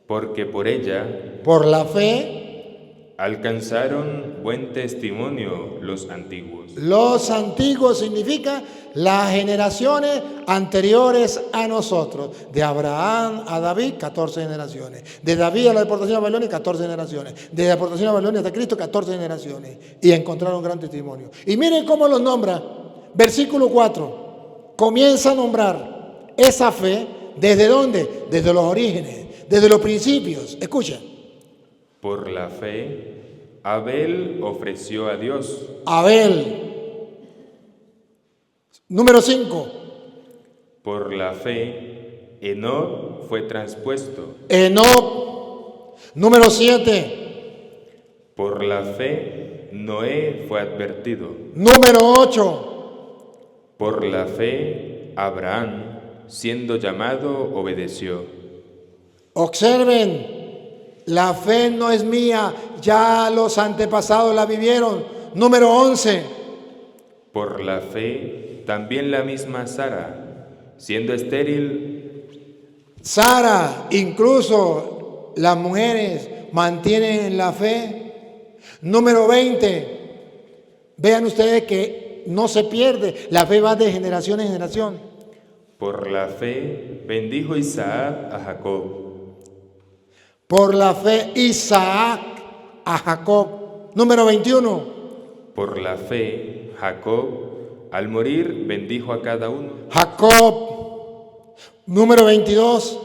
Porque por ella Por la fe, alcanzaron buen testimonio los antiguos. los antiguos significa las generaciones anteriores a nosotros. De Abraham a David, 14 generaciones. De David a la deportación a Babilonia, 14 generaciones. De la deportación a Babilonia hasta Cristo, 14 generaciones. Y encontraron gran testimonio. Y miren cómo los nombra. Versículo 4. Comienza a nombrar esa fe. ¿Desde dónde? Desde los orígenes, desde los principios. Escucha. Por la fe, Abel ofreció a Dios. Abel. Número 5. Por la fe, Enoc fue traspuesto. Enoc. Número 7. Por la fe, Noé fue advertido. Número 8. Por la fe, Abraham, siendo llamado, obedeció. Observen, la fe no es mía, ya los antepasados la vivieron. Número 11. Por la fe, también la misma Sara, siendo estéril, Sara, incluso las mujeres mantienen la fe. Número 20. Vean ustedes que no se pierde, la fe va de generación en generación. por la fe, bendijo Isaac a Jacob. Por la fe, Isaac a Jacob. Número 21. Por la fe, Jacob, al morir, bendijo a cada uno. Jacob. Número 22.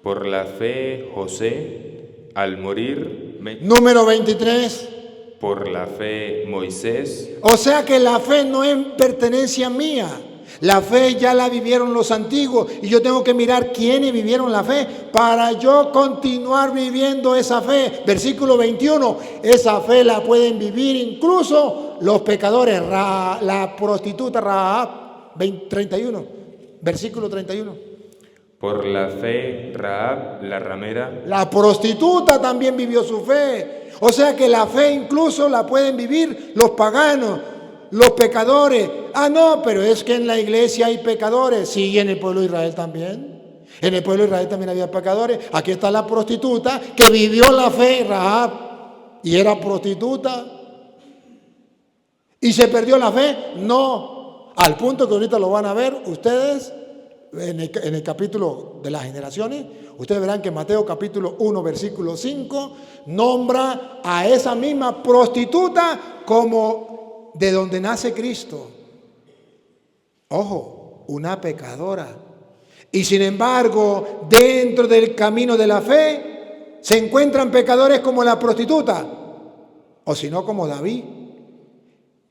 Por la fe, José, al morir, Número 23. por la fe, Moisés, O sea que la fe no es pertenencia mía. La fe ya la vivieron los antiguos y yo tengo que mirar quiénes vivieron la fe para yo continuar viviendo esa fe. Versículo 21, esa fe la pueden vivir incluso los pecadores. La prostituta Rahab, 31, versículo 31. por la fe, Rahab, la ramera, La prostituta también vivió su fe. O sea que la fe incluso la pueden vivir los paganos, los pecadores. Ah, no, pero es que en la iglesia hay pecadores. Sí, y en el pueblo de Israel también. En el pueblo de Israel también había pecadores. Aquí está la prostituta que vivió la fe, Rahab, y era prostituta. ¿Y se perdió la fe? No. Al punto que ahorita lo van a ver ustedes en el capítulo de las generaciones. Ustedes verán que Mateo capítulo 1 versículo 5 nombra a esa misma prostituta como de donde nace Cristo. Ojo, una pecadora. Y sin embargo, dentro del camino de la fe se encuentran pecadores como la prostituta, o si no como David,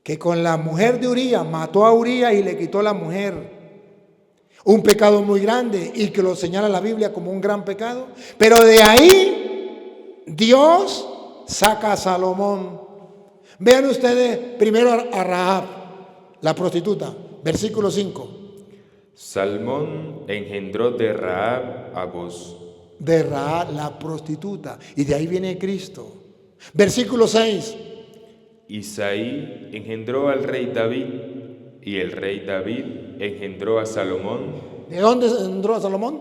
que con la mujer de Urías mató a Urías y le quitó la mujer. Un pecado muy grande y que lo señala la Biblia como un gran pecado. Pero de ahí Dios saca a Salomón. Vean ustedes primero a Rahab, la prostituta, versículo 5. Salmón engendró de Rahab a Boz. De Rahab, la prostituta. Y de ahí viene Cristo. Versículo 6. Isaí engendró al rey David, y el rey David engendró a Salomón, ¿De dónde entró a Salomón?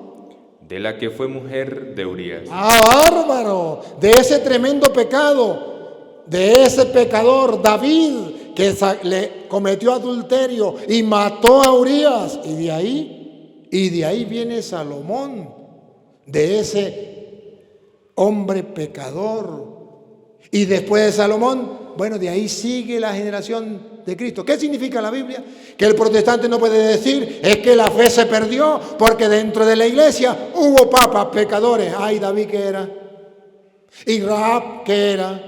de la que fue mujer de Urías. ¡Ah, bárbaro! De ese tremendo pecado, de ese pecador David que le cometió adulterio y mató a Urías. Y de ahí viene Salomón, de ese hombre pecador. Y después de Salomón, bueno, de ahí sigue la generación de Cristo. ¿Qué significa la Biblia? Que el protestante no puede decir es que la fe se perdió porque dentro de la iglesia hubo papas pecadores. Ay, David, ¿qué era? Y Rahab, ¿qué era?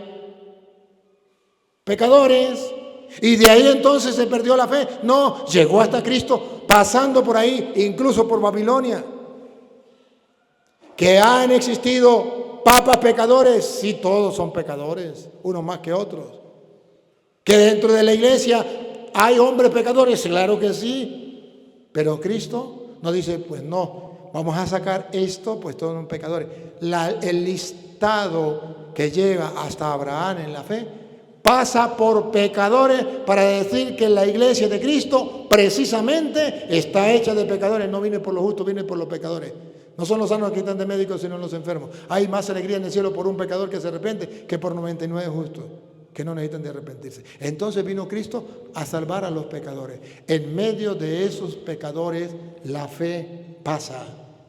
Pecadores. Y de ahí entonces se perdió la fe. No, llegó hasta Cristo, pasando por ahí, incluso por Babilonia. Que han existido papas pecadores, sí, todos son pecadores, unos más que otros. Que dentro de la iglesia hay hombres pecadores, claro que sí. Pero Cristo nos dice, pues no, vamos a sacar esto, pues todos son pecadores. El listado que llega hasta Abraham en la fe pasa por pecadores para decir que la iglesia de Cristo precisamente está hecha de pecadores. No viene por los justos, viene por los pecadores. No son los sanos que están de médicos, sino los enfermos. Hay más alegría en el cielo por un pecador que se arrepiente que por 99 justos que no necesitan de arrepentirse. Entonces vino Cristo a salvar a los pecadores. En medio de esos pecadores la fe pasa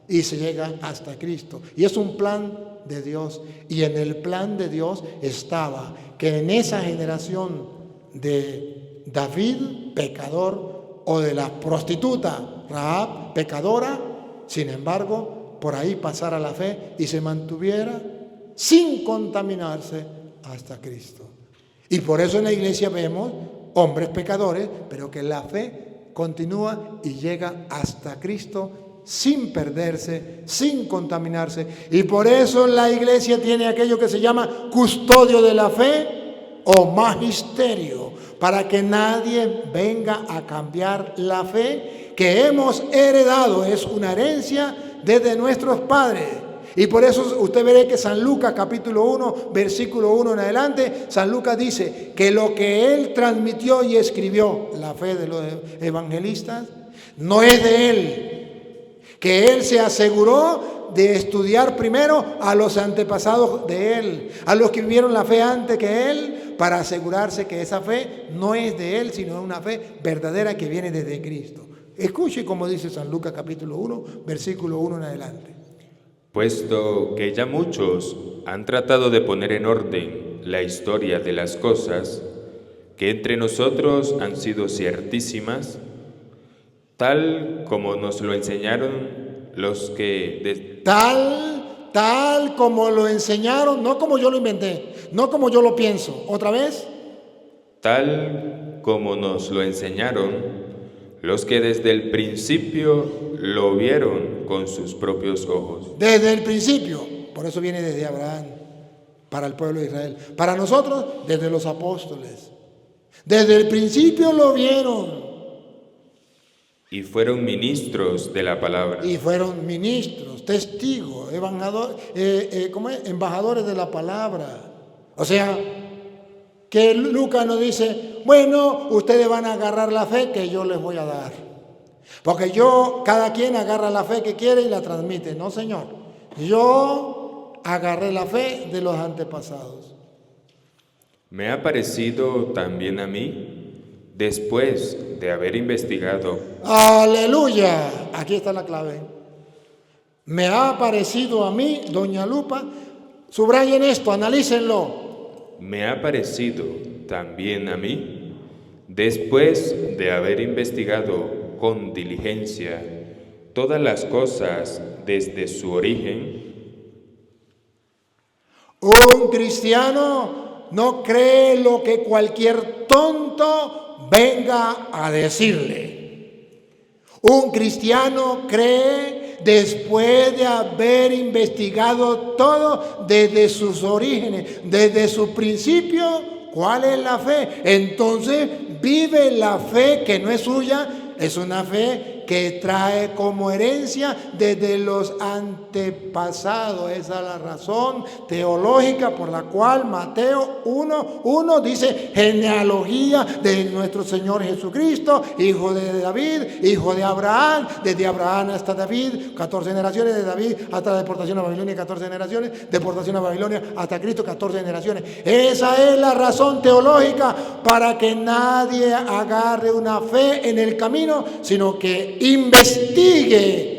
y se llega hasta Cristo. Y es un plan de Dios. Y en el plan de Dios estaba que en esa generación de David, pecador, o de la prostituta Rahab, pecadora, sin embargo, por ahí pasara la fe y se mantuviera sin contaminarse hasta Cristo. Y por eso en la iglesia vemos hombres pecadores, pero que la fe continúa y llega hasta Cristo sin perderse, sin contaminarse. Y por eso la iglesia tiene aquello que se llama custodio de la fe o magisterio, para que nadie venga a cambiar la fe que hemos heredado. Es una herencia desde nuestros padres. Y por eso usted verá que San Lucas capítulo 1, versículo 1 en adelante, San Lucas dice que lo que él transmitió y escribió, la fe de los evangelistas, no es de él, que él se aseguró de estudiar primero a los antepasados de él, a los que vivieron la fe antes que él, para asegurarse que esa fe no es de él, sino una fe verdadera que viene desde Cristo. Escuche como dice San Lucas capítulo 1, versículo 1 en adelante. Puesto que ya muchos han tratado de poner en orden la historia de las cosas que entre nosotros han sido ciertísimas, tal como nos lo enseñaron los que... Tal como lo enseñaron, no como yo lo inventé, no como yo lo pienso. ¿Otra vez? Tal como nos lo enseñaron los que desde el principio lo vieron con sus propios ojos. Desde el principio, por eso viene desde Abraham, para el pueblo de Israel. Para nosotros, desde los apóstoles. Desde el principio lo vieron. Y fueron ministros de la palabra. Y fueron ministros, testigos, embajadores de la palabra. O sea, que Lucas nos dice, bueno, ustedes van a agarrar la fe que yo les voy a dar. Porque cada quien agarra la fe que quiere y la transmite. No, Señor. Yo agarré la fe de los antepasados. Me ha parecido también a mí, después de haber investigado. ¡Aleluya! Aquí está la clave. Me ha parecido a mí, doña Lupa, subrayen esto, analícenlo. Me ha parecido también a mí, después de haber investigado con diligencia todas las cosas desde su origen. Un cristiano no cree lo que cualquier tonto venga a decirle. Un cristiano cree después de haber investigado todo desde sus orígenes, desde su principio, ¿cuál es la fe? Entonces vive la fe que no es suya, es una fe que trae como herencia desde los antepasados. Esa es la razón teológica por la cual Mateo 1:1 dice genealogía de nuestro Señor Jesucristo, hijo de David, hijo de Abraham, desde Abraham hasta David, 14 generaciones, de David hasta la deportación a Babilonia, 14 generaciones, deportación a Babilonia hasta Cristo, 14 generaciones. Esa es la razón teológica para que nadie agarre una fe en el camino, sino que investigue.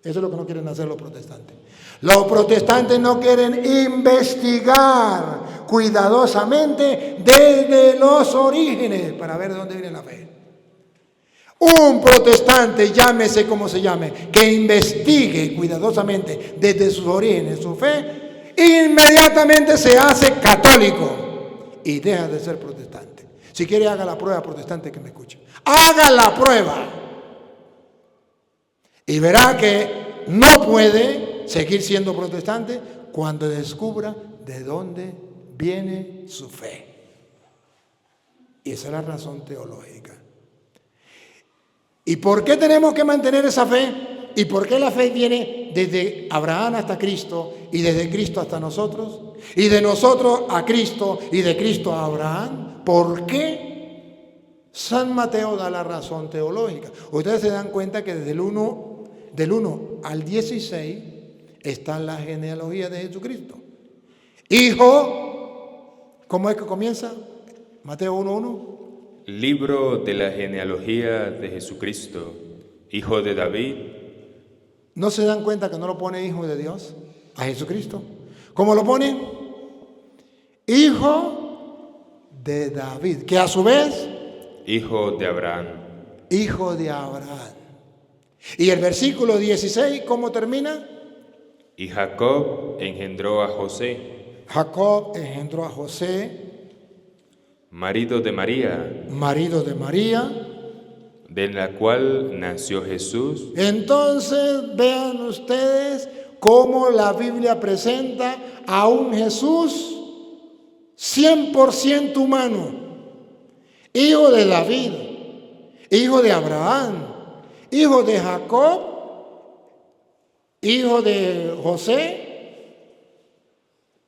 Eso es lo que no quieren hacer los protestantes. Los protestantes no quieren investigar cuidadosamente desde los orígenes para ver de dónde viene la fe. Un protestante, llámese como se llame, que investigue cuidadosamente desde sus orígenes su fe, inmediatamente se hace católico y deja de ser protestante. Si quiere, haga la prueba, protestante que me escuche. Haga la prueba. Y verá que no puede seguir siendo protestante cuando descubra de dónde viene su fe. Y esa es la razón teológica. ¿Y por qué tenemos que mantener esa fe? ¿Y por qué la fe viene desde Abraham hasta Cristo y desde Cristo hasta nosotros? Y de nosotros a Cristo y de Cristo a Abraham. ¿Por qué? San Mateo da la razón teológica. Ustedes se dan cuenta que desde del 1 al 16 está la genealogía de Jesucristo. Hijo, ¿cómo es que comienza? Mateo 1:1. Libro de la genealogía de Jesucristo, hijo de David. ¿No se dan cuenta que no lo pone hijo de Dios a Jesucristo? ¿Cómo lo pone? Hijo de David, que a su vez, Hijo de Abraham. hijo de Abraham. Y el versículo 16, ¿cómo termina? Y Jacob engendró a José, Jacob engendró a José, marido de María, marido de María. de la cual nació Jesús. Entonces vean ustedes cómo la Biblia presenta a un Jesús 100% humano, hijo de David, hijo de Abraham, hijo de Jacob, hijo de José,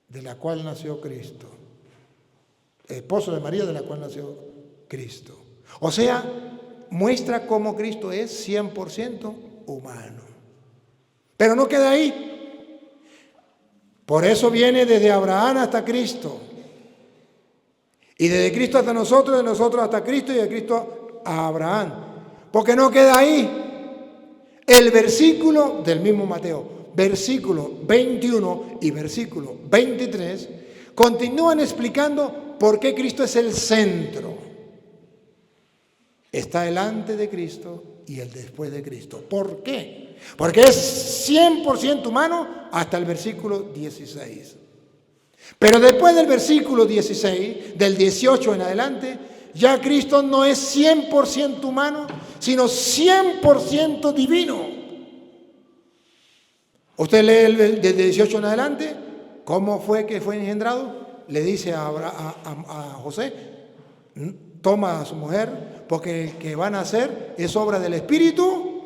de la cual nació Cristo, esposo de María, de la cual nació Cristo. O sea, muestra cómo Cristo es 100% humano. Pero no queda ahí. Por eso viene desde Abraham hasta Cristo. Y desde Cristo hasta nosotros, de nosotros hasta Cristo y de Cristo a Abraham. Porque no queda ahí. El versículo del mismo Mateo, versículo 21 y versículo 23, continúan explicando por qué Cristo es el centro. Está el antes de Cristo y el después de Cristo. ¿Por qué? Porque es 100% humano hasta el versículo 16. Pero después del versículo 16, del 18 en adelante, ya Cristo no es 100% humano, sino 100% divino. Usted lee desde 18 en adelante, ¿cómo fue que fue engendrado? Le dice a José, toma a su mujer, porque el que van a hacer es obra del Espíritu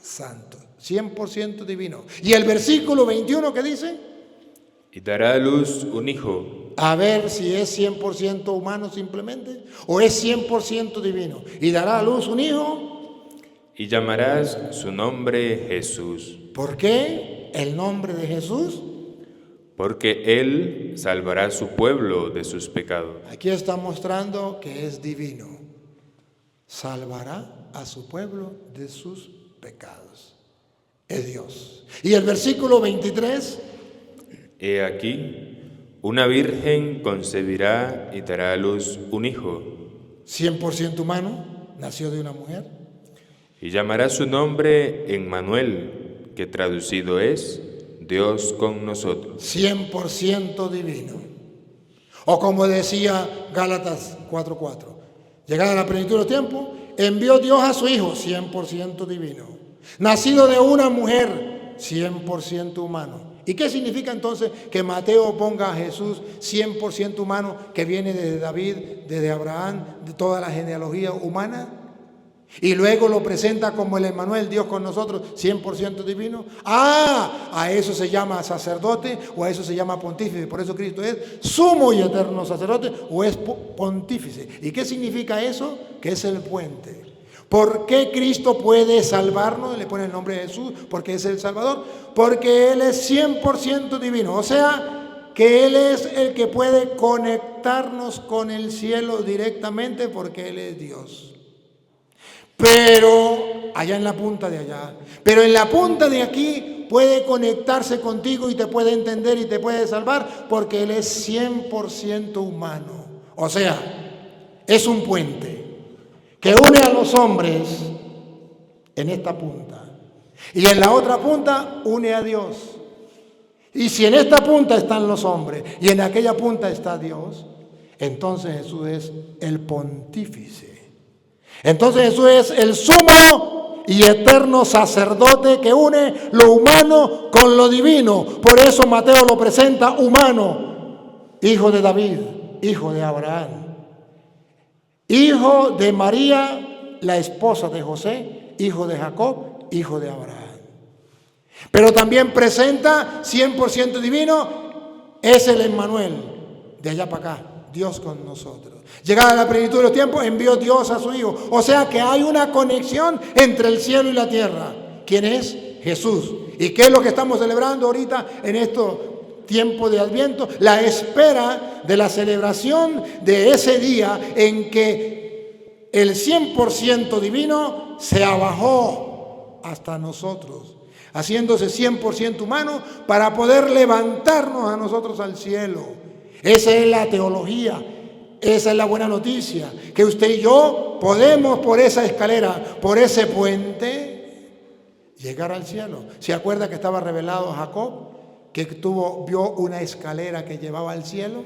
Santo, 100% divino. Y el versículo 21 que dice, Y dará a luz un hijo. a ver si es 100% humano simplemente o es 100% divino. Y dará a luz un hijo. Y llamarás su nombre Jesús. ¿Por qué el nombre de Jesús? Porque él salvará a su pueblo de sus pecados. Aquí está mostrando que es divino. Salvará a su pueblo de sus pecados. Es Dios. Y el versículo 23. He aquí, una virgen concebirá y dará a luz un hijo. 100% humano, nació de una mujer. Y llamará su nombre Emmanuel, que traducido es Dios con nosotros. 100% divino. O como decía Gálatas 4:4, llegada la plenitud de los tiempos, envió Dios a su Hijo, 100% divino. Nacido de una mujer, 100% humano. ¿Y qué significa entonces que Mateo ponga a Jesús 100% humano, que viene desde David, desde Abraham, de toda la genealogía humana? Y luego lo presenta como el Emmanuel, Dios con nosotros, 100% divino. A eso se llama sacerdote o a eso se llama pontífice. Por eso Cristo es sumo y eterno sacerdote o es pontífice. ¿Y qué significa eso? Que es el puente. ¿Por qué Cristo puede salvarnos? Le pone el nombre de Jesús, porque es el Salvador. Porque Él es 100% divino. O sea, que Él es el que puede conectarnos con el cielo directamente porque Él es Dios. Pero allá en la punta de allá, pero en la punta de aquí puede conectarse contigo y te puede entender y te puede salvar porque Él es 100% humano. O sea, es un puente que une a los hombres en esta punta y en la otra punta une a Dios. Y si en esta punta están los hombres y en aquella punta está Dios, Entonces Jesús es el pontífice. Entonces Jesús es el sumo y eterno sacerdote que une lo humano con lo divino. Por eso Mateo lo presenta humano, hijo de David, hijo de Abraham, hijo de María, la esposa de José, hijo de Jacob, hijo de Abraham. Pero también presenta 100% divino, es el Emmanuel, de allá para acá, Dios con nosotros. Llegada la plenitud de los tiempos, envió Dios a su Hijo. O sea que hay una conexión entre el cielo y la tierra. ¿Quién es? Jesús. ¿Y qué es lo que estamos celebrando ahorita en estos tiempos de Adviento? La espera de la celebración de ese día en que el 100% divino se abajó hasta nosotros, haciéndose 100% humano para poder levantarnos a nosotros al cielo. Esa es la teología, esa es la buena noticia, que usted y yo podemos por esa escalera, por ese puente, llegar al cielo. ¿Se acuerda que estaba revelado a Jacob, que vio una escalera que llevaba al cielo?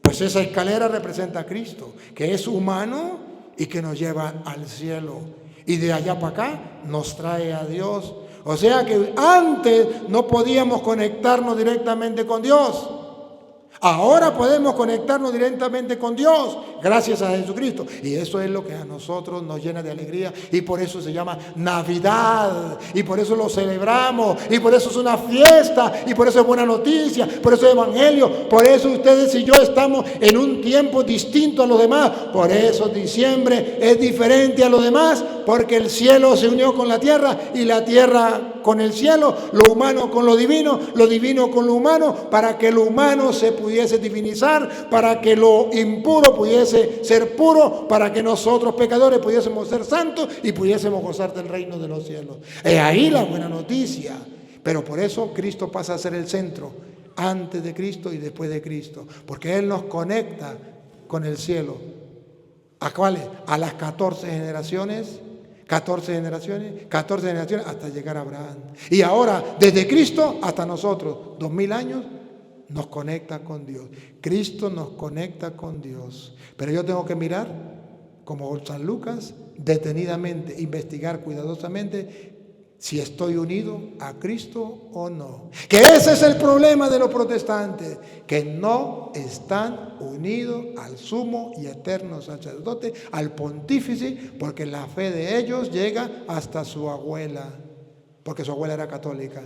Pues esa escalera representa a Cristo, que es humano y que nos lleva al cielo. Y de allá para acá nos trae a Dios. O sea que antes no podíamos conectarnos directamente con Dios. Ahora podemos conectarnos directamente con Dios gracias a Jesucristo. Y eso es lo que a nosotros nos llena de alegría. Y por eso se llama Navidad. Y por eso lo celebramos. Y por eso es una fiesta. Y por eso es buena noticia. Por eso es evangelio. Por eso ustedes y yo estamos en un tiempo distinto a los demás. Por eso diciembre es diferente a los demás. Porque el cielo se unió con la tierra y la tierra con el cielo, lo humano con lo divino con lo humano, para que lo humano se pudiese divinizar, para que lo impuro pudiese ser puro, para que nosotros pecadores pudiésemos ser santos y pudiésemos gozar del reino de los cielos. Es ahí la buena noticia. Pero por eso Cristo pasa a ser el centro, antes de Cristo y después de Cristo, porque Él nos conecta con el cielo. ¿A cuáles? A las 14 generaciones hasta llegar a Abraham. Y ahora, desde Cristo hasta nosotros, 2000 años, nos conecta con Dios. Cristo nos conecta con Dios. Pero yo tengo que mirar, como San Lucas, detenidamente, investigar cuidadosamente si estoy unido a Cristo o no. Que ese es el problema de los protestantes, que no están unidos al sumo y eterno sacerdote, al pontífice, porque la fe de ellos llega hasta su abuela, porque su abuela era católica.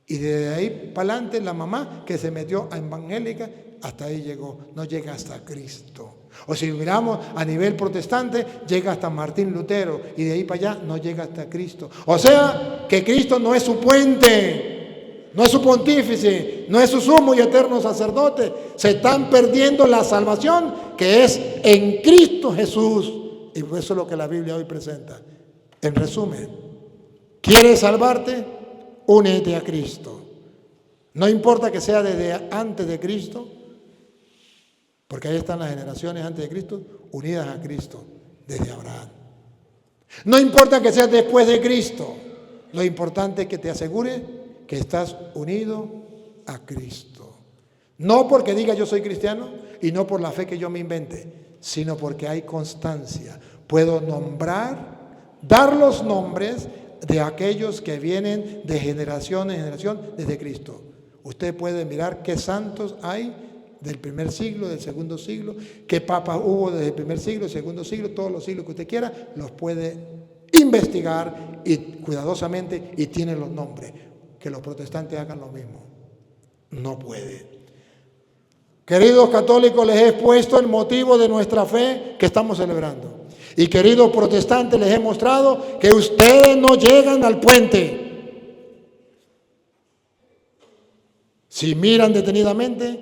Y desde ahí para adelante la mamá que se metió a evangélica, hasta ahí llegó, no llega hasta Cristo. O si miramos a nivel protestante, llega hasta Martín Lutero, y de ahí para allá no llega hasta Cristo. O sea, que Cristo no es su puente, no es su pontífice, no es su sumo y eterno sacerdote. Se están perdiendo la salvación que es en Cristo Jesús. Y eso es lo que la Biblia hoy presenta. En resumen, ¿quieres salvarte? Únete a Cristo. No importa que sea desde antes de Cristo, porque ahí están las generaciones antes de Cristo, unidas a Cristo, desde Abraham. No importa que seas después de Cristo, lo importante es que te asegures que estás unido a Cristo. No porque diga yo soy cristiano y no por la fe que yo me invente, sino porque hay constancia. Puedo nombrar, dar los nombres de aquellos que vienen de generación en generación desde Cristo. Usted puede mirar qué santos hay del primer siglo, del segundo siglo, qué papas hubo desde el primer siglo, el segundo siglo, todos los siglos que usted quiera, los puede investigar y cuidadosamente y tiene los nombres. Que los protestantes hagan lo mismo. No puede. Queridos católicos, les he expuesto el motivo de nuestra fe que estamos celebrando. Y queridos protestantes, les he mostrado que ustedes no llegan al puente. Si miran detenidamente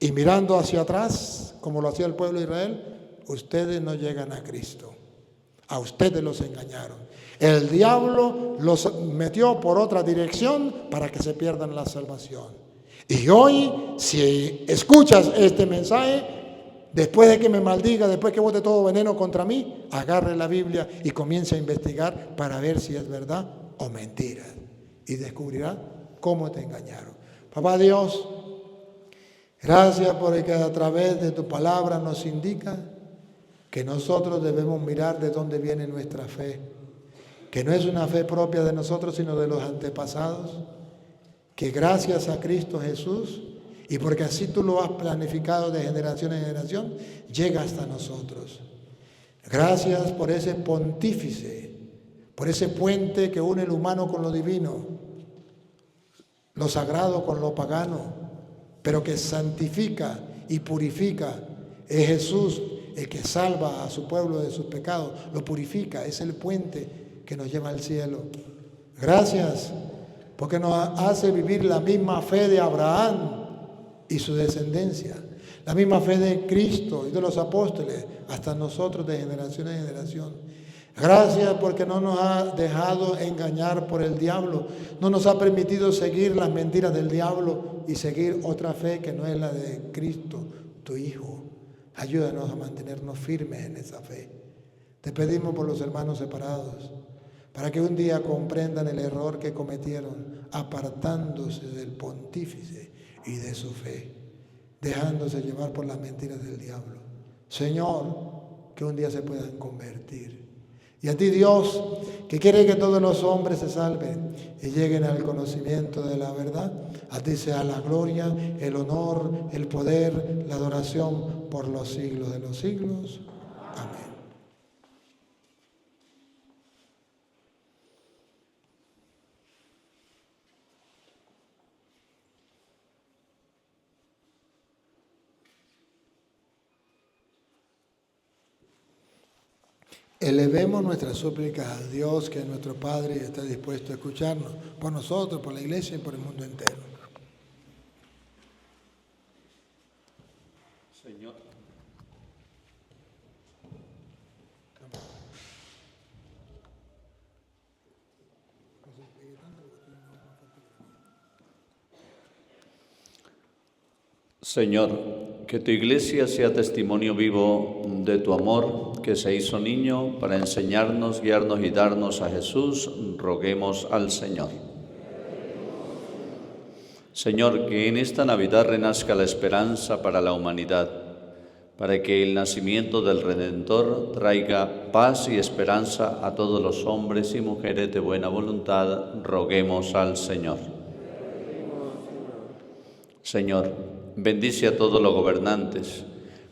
y mirando hacia atrás, como lo hacía el pueblo de Israel, ustedes no llegan a Cristo. A ustedes los engañaron. El diablo los metió por otra dirección para que se pierdan la salvación. Y hoy, si escuchas este mensaje, después de que me maldiga, después que bote todo veneno contra mí, agarre la Biblia y comience a investigar para ver si es verdad o mentira. Y descubrirá cómo te engañaron. Papá Dios, Gracias porque a través de tu palabra nos indica que nosotros debemos mirar de dónde viene nuestra fe, que no es una fe propia de nosotros, sino de los antepasados, que gracias a Cristo Jesús, y porque así tú lo has planificado de generación en generación, llega hasta nosotros. Gracias por ese pontífice, por ese puente que une lo humano con lo divino, lo sagrado con lo pagano, pero que santifica y purifica. Es Jesús el que salva a su pueblo de sus pecados, lo purifica, es el puente que nos lleva al cielo. Gracias porque nos hace vivir la misma fe de Abraham y su descendencia, la misma fe de Cristo y de los apóstoles, hasta nosotros de generación en generación. Gracias porque no nos ha dejado engañar por el diablo, no nos ha permitido seguir las mentiras del diablo y seguir otra fe que no es la de Cristo, tu Hijo. Ayúdanos a mantenernos firmes en esa fe. Te pedimos por los hermanos separados, para que un día comprendan el error que cometieron, apartándose del pontífice y de su fe, dejándose llevar por las mentiras del diablo. Señor, que un día se puedan convertir. Y a ti, Dios, que quiere que todos los hombres se salven y lleguen al conocimiento de la verdad, a ti sea la gloria, el honor, el poder, la adoración por los siglos de los siglos. Amén. Elevemos nuestras súplicas a Dios, que es nuestro Padre y está dispuesto a escucharnos, por nosotros, por la Iglesia y por el mundo entero. Señor. Señor, que tu Iglesia sea testimonio vivo de tu amor, que se hizo niño para enseñarnos, guiarnos y darnos a Jesús. Roguemos al Señor. Señor, que en esta Navidad renazca la esperanza para la humanidad, para que el nacimiento del Redentor traiga paz y esperanza a todos los hombres y mujeres de buena voluntad. Roguemos al Señor. Señor, bendice a todos los gobernantes,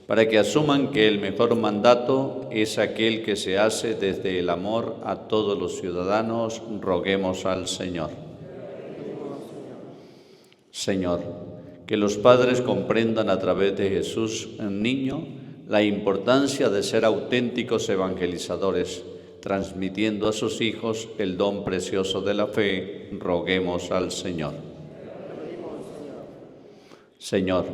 para que asuman que el mejor mandato es aquel que se hace desde el amor a todos los ciudadanos. Roguemos al Señor. Señor, que los padres comprendan a través de Jesús, el niño, la importancia de ser auténticos evangelizadores, transmitiendo a sus hijos el don precioso de la fe. Roguemos al Señor. Señor,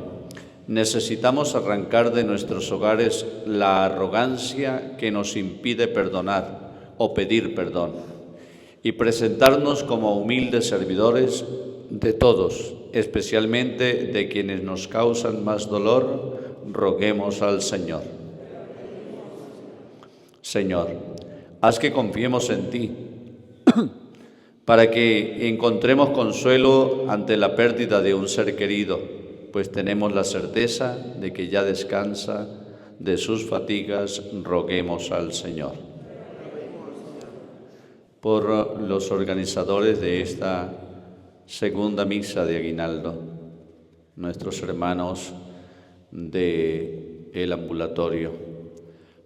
necesitamos arrancar de nuestros hogares la arrogancia que nos impide perdonar o pedir perdón y presentarnos como humildes servidores de todos, especialmente de quienes nos causan más dolor. Roguemos al Señor. Señor, haz que confiemos en ti para que encontremos consuelo ante la pérdida de un ser querido, pues tenemos la certeza de que ya descansa de sus fatigas. Roguemos al Señor. Por los organizadores de esta segunda misa de aguinaldo, nuestros hermanos del ambulatorio,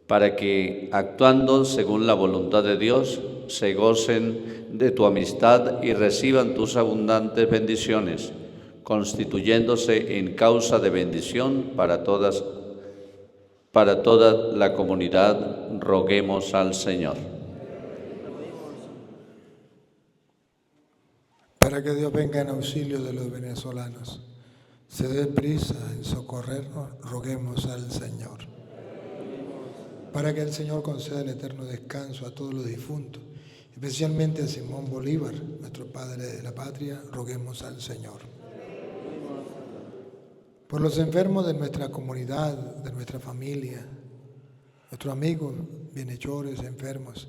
para que, actuando según la voluntad de Dios, se gocen de tu amistad y reciban tus abundantes bendiciones, constituyéndose en causa de bendición para toda la comunidad. Roguemos al Señor. Para que Dios venga en auxilio de los venezolanos, se dé prisa en socorrernos, roguemos al Señor. Para que el Señor conceda el eterno descanso a todos los difuntos, especialmente a Simón Bolívar, nuestro padre de la patria, roguemos al Señor. Por los enfermos de nuestra comunidad, de nuestra familia, nuestros amigos, bienhechores, enfermos,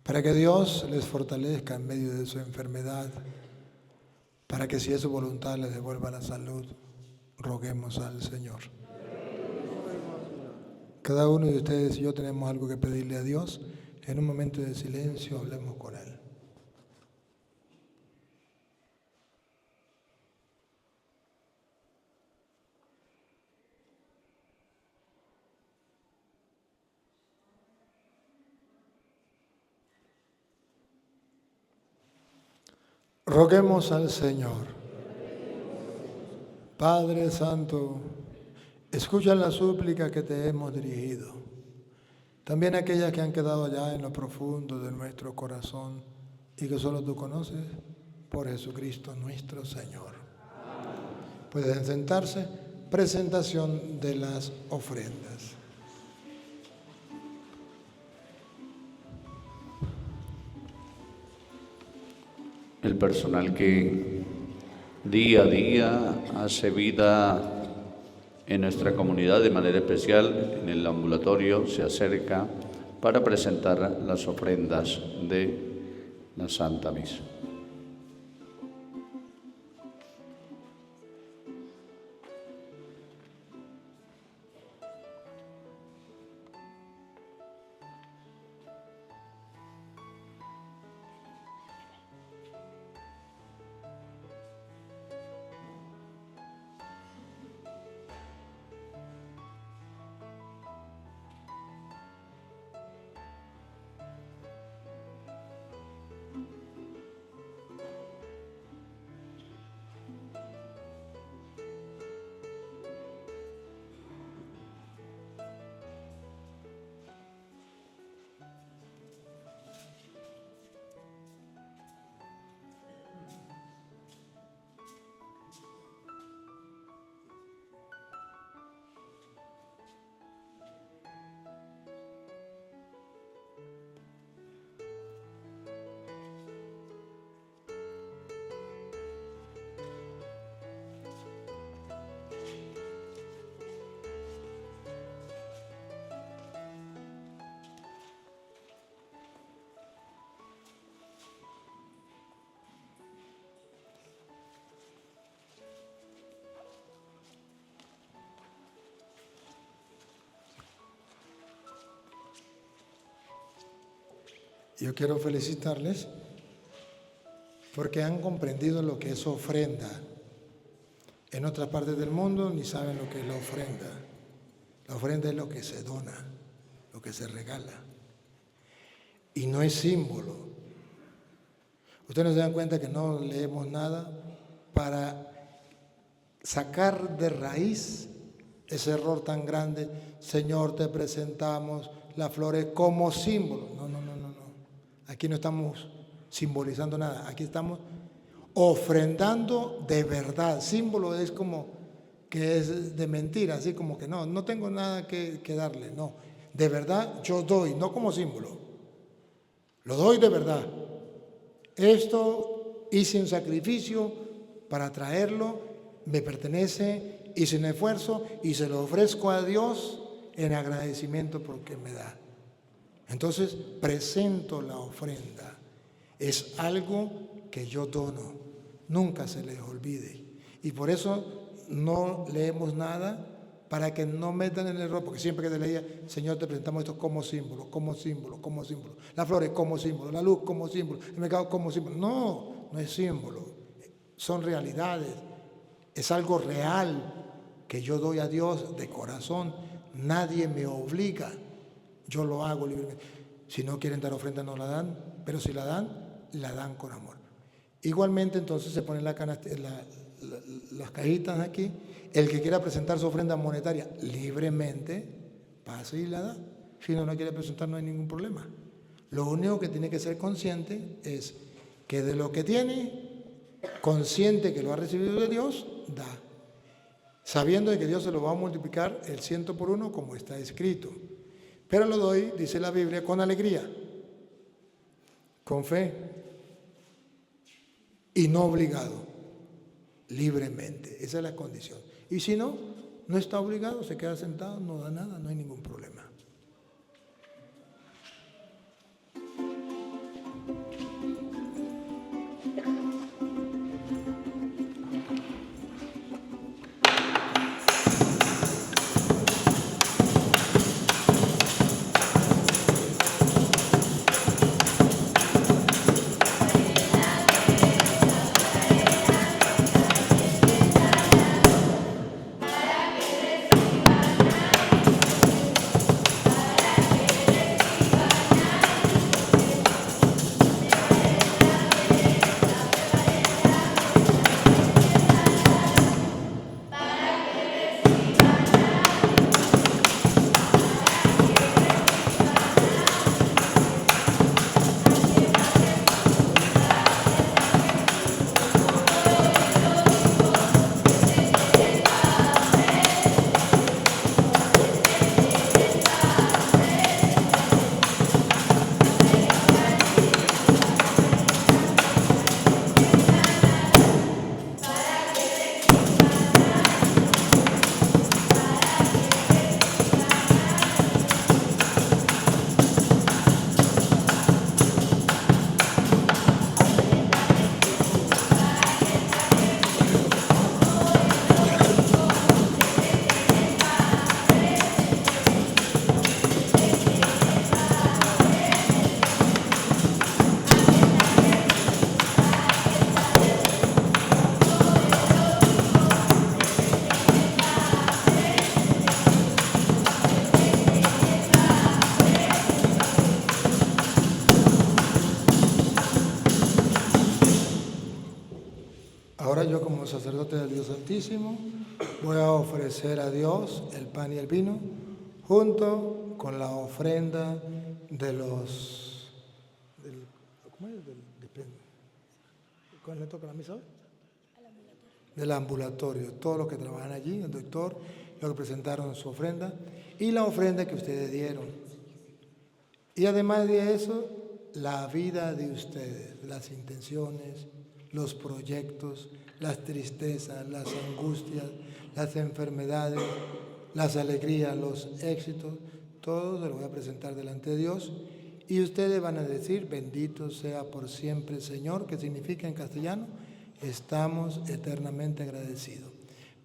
para que Dios les fortalezca en medio de su enfermedad, para que si es su voluntad les devuelva la salud. Roguemos al Señor. Cada uno de ustedes y yo tenemos algo que pedirle a Dios. En un momento de silencio hablemos con Él. Roguemos al Señor. Padre Santo, escucha la súplica que te hemos dirigido, también aquellas que han quedado allá en lo profundo de nuestro corazón y que solo tú conoces, por Jesucristo nuestro Señor. Pueden sentarse. Presentación de las ofrendas. El personal que día a día hace vida en nuestra comunidad, de manera especial en el ambulatorio, se acerca para presentar las ofrendas de la Santa Misa. Yo quiero felicitarles porque han comprendido lo que es ofrenda. En otras partes del mundo ni saben lo que es la ofrenda. La ofrenda es lo que se dona, lo que se regala. Y no es símbolo. Ustedes no se dan cuenta que no leemos nada para sacar de raíz ese error tan grande. Señor, te presentamos las flores como símbolo. No. Aquí no estamos simbolizando nada. Aquí estamos ofrendando de verdad. Símbolo es como que es de mentira, así como que no tengo nada que darle. No, de verdad yo doy, no como símbolo. Lo doy de verdad. Esto hice un sacrificio para traerlo, me pertenece, hice un esfuerzo y se lo ofrezco a Dios en agradecimiento por lo que me da. Entonces presento la ofrenda. Es algo que yo dono. Nunca se les olvide. Y por eso no leemos nada, para que no metan en el error, porque siempre que te leía, Señor, te presentamos esto como símbolo, como símbolo, como símbolo. Las flores como símbolo, la luz como símbolo, el mercado como símbolo. No es símbolo. Son realidades. Es algo real que yo doy a Dios de corazón. Nadie me obliga. Yo lo hago libremente. Si no quieren dar ofrenda, no la dan, pero si la dan con amor. Igualmente, entonces se ponen las cajitas aquí. El que quiera presentar su ofrenda monetaria libremente, pase y la da. Si no quiere presentar, no hay ningún problema. Lo único que tiene que ser consciente es que de lo que tiene, consciente que lo ha recibido de Dios, da. Sabiendo de que Dios se lo va a multiplicar el 100 por 1 como está escrito. Pero lo doy, dice la Biblia, con alegría, con fe y no obligado, libremente. Esa es la condición. Y si no está obligado, se queda sentado, no da nada, no hay ningún problema. como sacerdote del Dios Santísimo, voy a ofrecer a Dios el pan y el vino, junto con la ofrenda de los... ¿Cómo es? ¿Cuál le toca la misa hoy? Del ambulatorio. Todos los que trabajan allí, el doctor, los que presentaron su ofrenda y la ofrenda que ustedes dieron. Y además de eso, la vida de ustedes, las intenciones, los proyectos, las tristezas, las angustias, las enfermedades, las alegrías, los éxitos, todo se lo voy a presentar delante de Dios. Y ustedes van a decir, bendito sea por siempre el Señor, que significa en castellano, estamos eternamente agradecidos.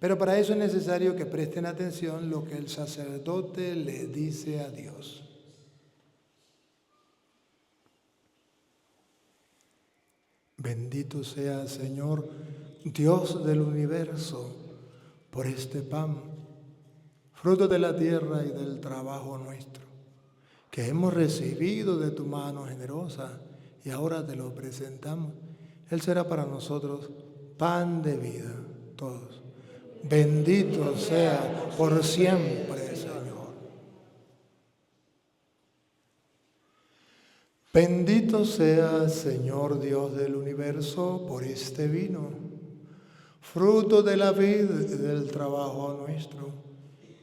Pero para eso es necesario que presten atención lo que el sacerdote le dice a Dios. Bendito sea, Señor, Dios del universo, por este pan, fruto de la tierra y del trabajo nuestro, que hemos recibido de tu mano generosa y ahora te lo presentamos. Él será para nosotros pan de vida, todos. Bendito sea por siempre, Señor. Bendito sea, Señor Dios del universo, por este vino, fruto de la vida y del trabajo nuestro,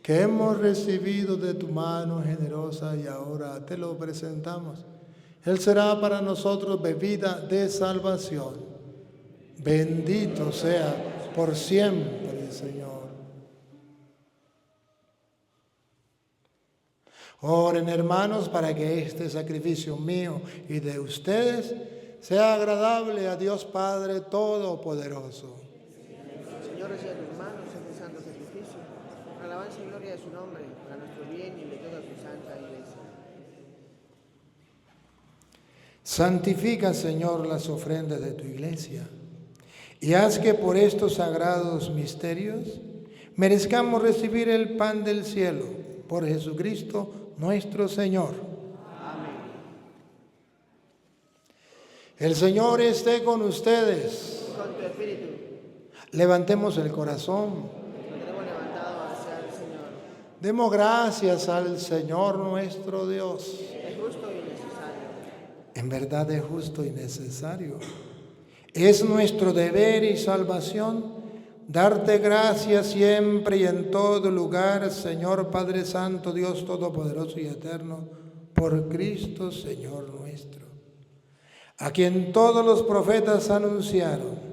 que hemos recibido de tu mano generosa y ahora te lo presentamos. Él será para nosotros bebida de salvación. Bendito sea por siempre, Señor. Oren, hermanos, para que este sacrificio mío y de ustedes sea agradable a Dios Padre Todopoderoso. Señor, recibe tus manos este santo sacrificio, para alabanza y gloria de su nombre, para nuestro bien y de toda su santa iglesia. Santifica, Señor, las ofrendas de tu iglesia y haz que por estos sagrados misterios merezcamos recibir el pan del cielo por Jesucristo nuestro Señor. Amén. El Señor esté con ustedes. Con tu espíritu, Levantemos el corazón. lo tenemos levantado hacia el Señor. Demos gracias al Señor nuestro Dios. Es justo y necesario. En verdad es justo y necesario. Es nuestro deber y salvación darte gracias siempre y en todo lugar, Señor Padre Santo, Dios Todopoderoso y Eterno, por Cristo, Señor nuestro, a quien todos los profetas anunciaron.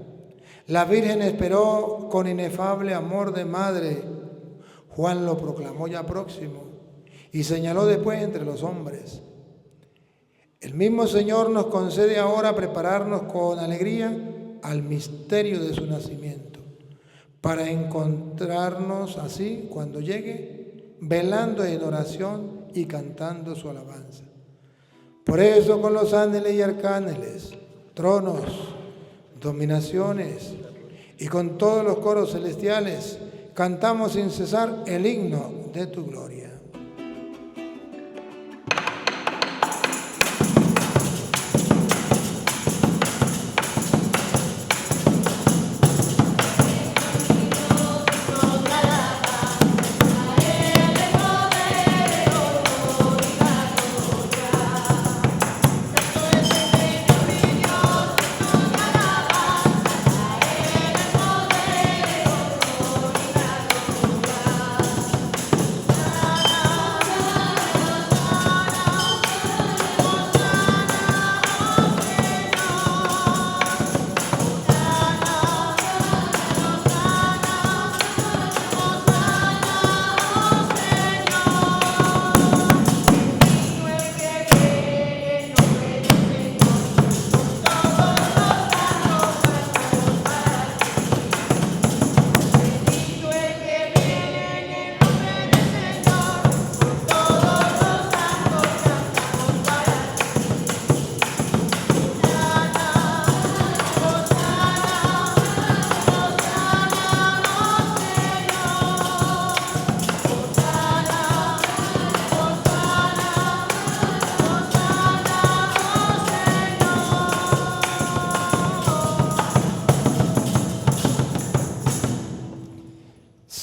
La Virgen esperó con inefable amor de madre. Juan lo proclamó ya próximo y señaló después entre los hombres. El mismo Señor nos concede ahora prepararnos con alegría al misterio de su nacimiento, para encontrarnos así cuando llegue, velando en oración y cantando su alabanza. Por eso con los ángeles y arcángeles, tronos, dominaciones y con todos los coros celestiales, cantamos sin cesar el himno de tu gloria. Gloria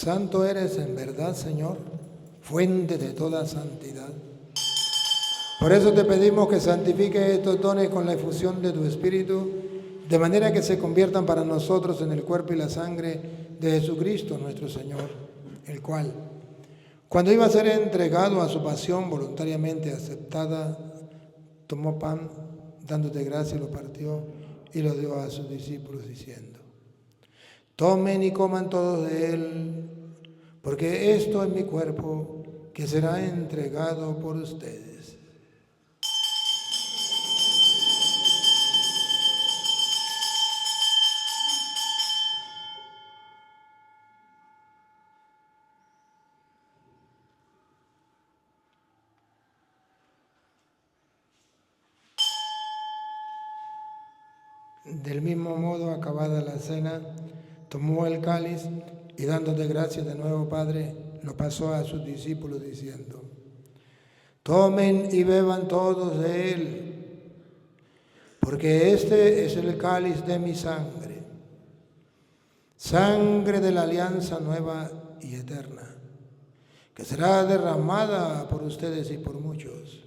Santo eres en verdad, Señor, fuente de toda santidad. Por eso te pedimos que santifique estos dones con la efusión de tu Espíritu, de manera que se conviertan para nosotros en el cuerpo y la sangre de Jesucristo nuestro Señor, el cual, cuando iba a ser entregado a su pasión voluntariamente aceptada, tomó pan, dándote gracia, lo partió y lo dio a sus discípulos diciendo: tomen y coman todos de él, porque esto es mi cuerpo que será entregado por ustedes. Del mismo modo, acabada la cena, tomó el cáliz y dándote gracias de nuevo, Padre, lo pasó a sus discípulos diciendo: tomen y beban todos de él, porque este es el cáliz de mi sangre, sangre de la alianza nueva y eterna, que será derramada por ustedes y por muchos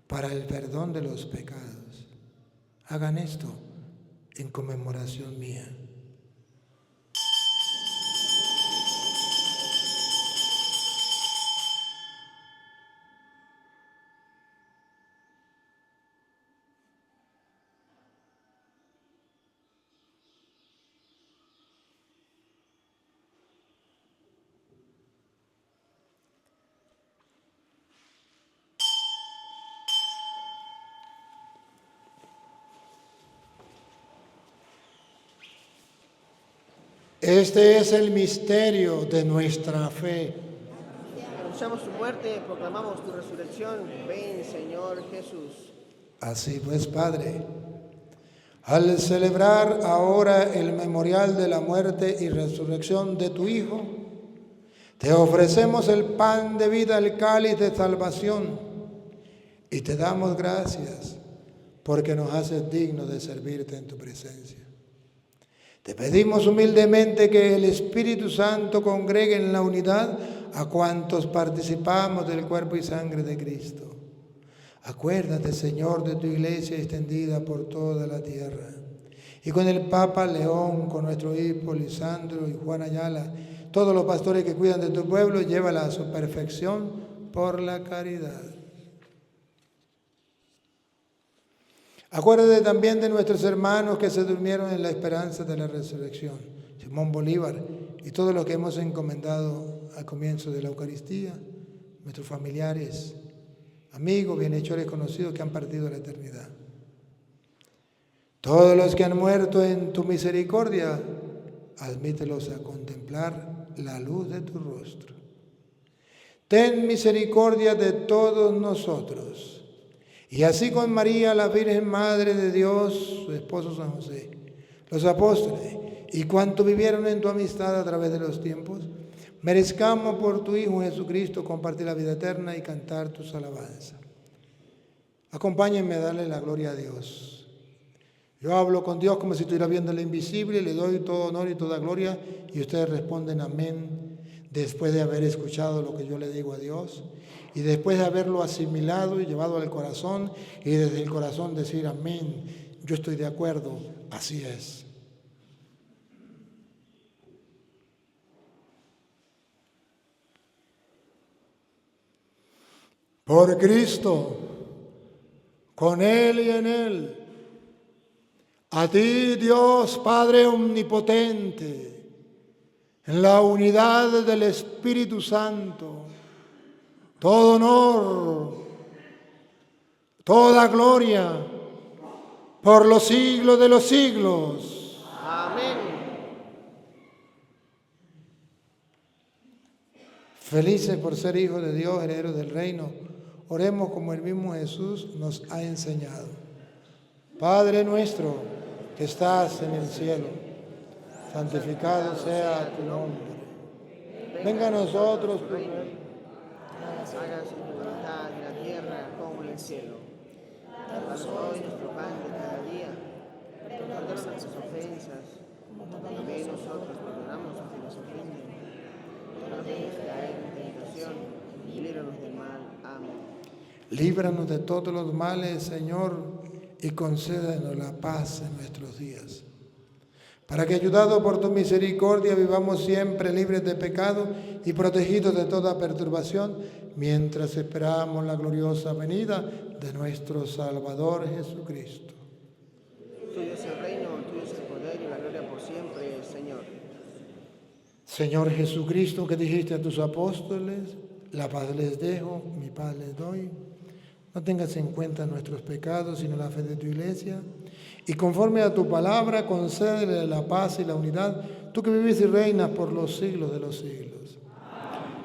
para el perdón de los pecados. Hagan esto en conmemoración mía. Este es el misterio de nuestra fe. Anunciamos tu muerte, proclamamos tu resurrección. Ven, Señor Jesús. Así pues, Padre, al celebrar ahora el memorial de la muerte y resurrección de tu Hijo, te ofrecemos el pan de vida, el cáliz de salvación, y te damos gracias porque nos haces dignos de servirte en tu presencia. Te pedimos humildemente que el Espíritu Santo congregue en la unidad a cuantos participamos del cuerpo y sangre de Cristo. Acuérdate, Señor, de tu iglesia extendida por toda la tierra. Y con el Papa León, con nuestro hijo Lisandro y Juan Ayala, todos los pastores que cuidan de tu pueblo, llévala a su perfección por la caridad. Acuérdate también de nuestros hermanos que se durmieron en la esperanza de la resurrección, Simón Bolívar y todos los que hemos encomendado al comienzo de la Eucaristía, nuestros familiares, amigos, bienhechores conocidos que han partido a la eternidad. Todos los que han muerto en tu misericordia, admítelos a contemplar la luz de tu rostro. Ten misericordia de todos nosotros. Y así con María, la Virgen Madre de Dios, su esposo San José, los apóstoles y cuantos vivieron en tu amistad a través de los tiempos, merezcamos por tu Hijo Jesucristo compartir la vida eterna y cantar tus alabanzas. Acompáñenme a darle la gloria a Dios. Yo hablo con Dios como si estuviera viendo lo invisible, le doy todo honor y toda gloria y ustedes responden amén después de haber escuchado lo que yo le digo a Dios. Y después de haberlo asimilado y llevado al corazón, y desde el corazón decir amén, yo estoy de acuerdo, así es. Por Cristo, con Él y en Él, a ti, Dios Padre Omnipotente, en la unidad del Espíritu Santo, todo honor, toda gloria, por los siglos de los siglos. Amén. Felices por ser hijos de Dios, herederos del reino, oremos como el mismo Jesús nos ha enseñado. Padre nuestro, que estás en el cielo, santificado sea tu nombre. Venga a nosotros tu reino. Hágase tu voluntad en la tierra como en el cielo. Danos hoy nuestro pan de cada día. Perdona nuestras ofensas, como también nosotros perdonamos a quienes nos ofenden. No no dejes caer en tentación y líbranos del mal. Amén. Líbranos de todos los males, Señor, y concédenos la paz en nuestros días, para que, ayudados por tu misericordia, vivamos siempre libres de pecado y protegidos de toda perturbación, mientras esperamos la gloriosa venida de nuestro Salvador Jesucristo. Tuyo es el reino, tuyo es el poder y la gloria por siempre, Señor. Señor Jesucristo, que dijiste a tus apóstoles, la paz les dejo, mi paz les doy. No tengas en cuenta nuestros pecados, sino la fe de tu iglesia. Y conforme a tu palabra, concédele la paz y la unidad, tú que vives y reinas por los siglos de los siglos.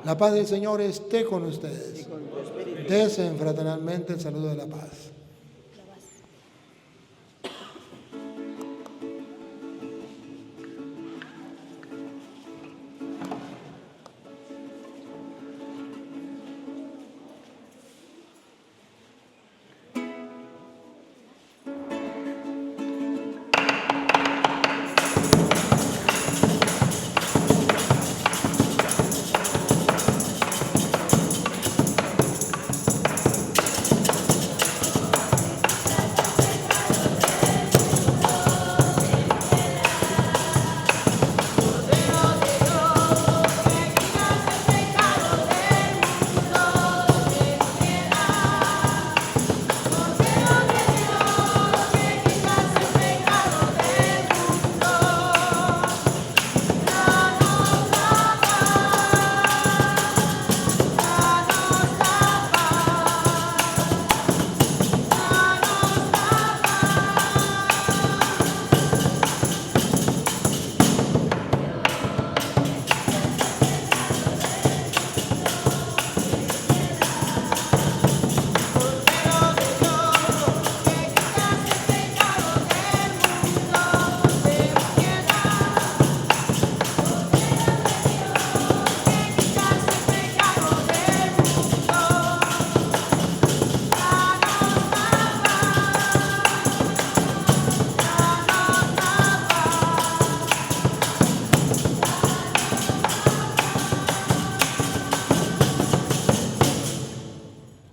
La paz del Señor esté con ustedes. Y con tu espíritu. Desen fraternalmente el saludo de la paz.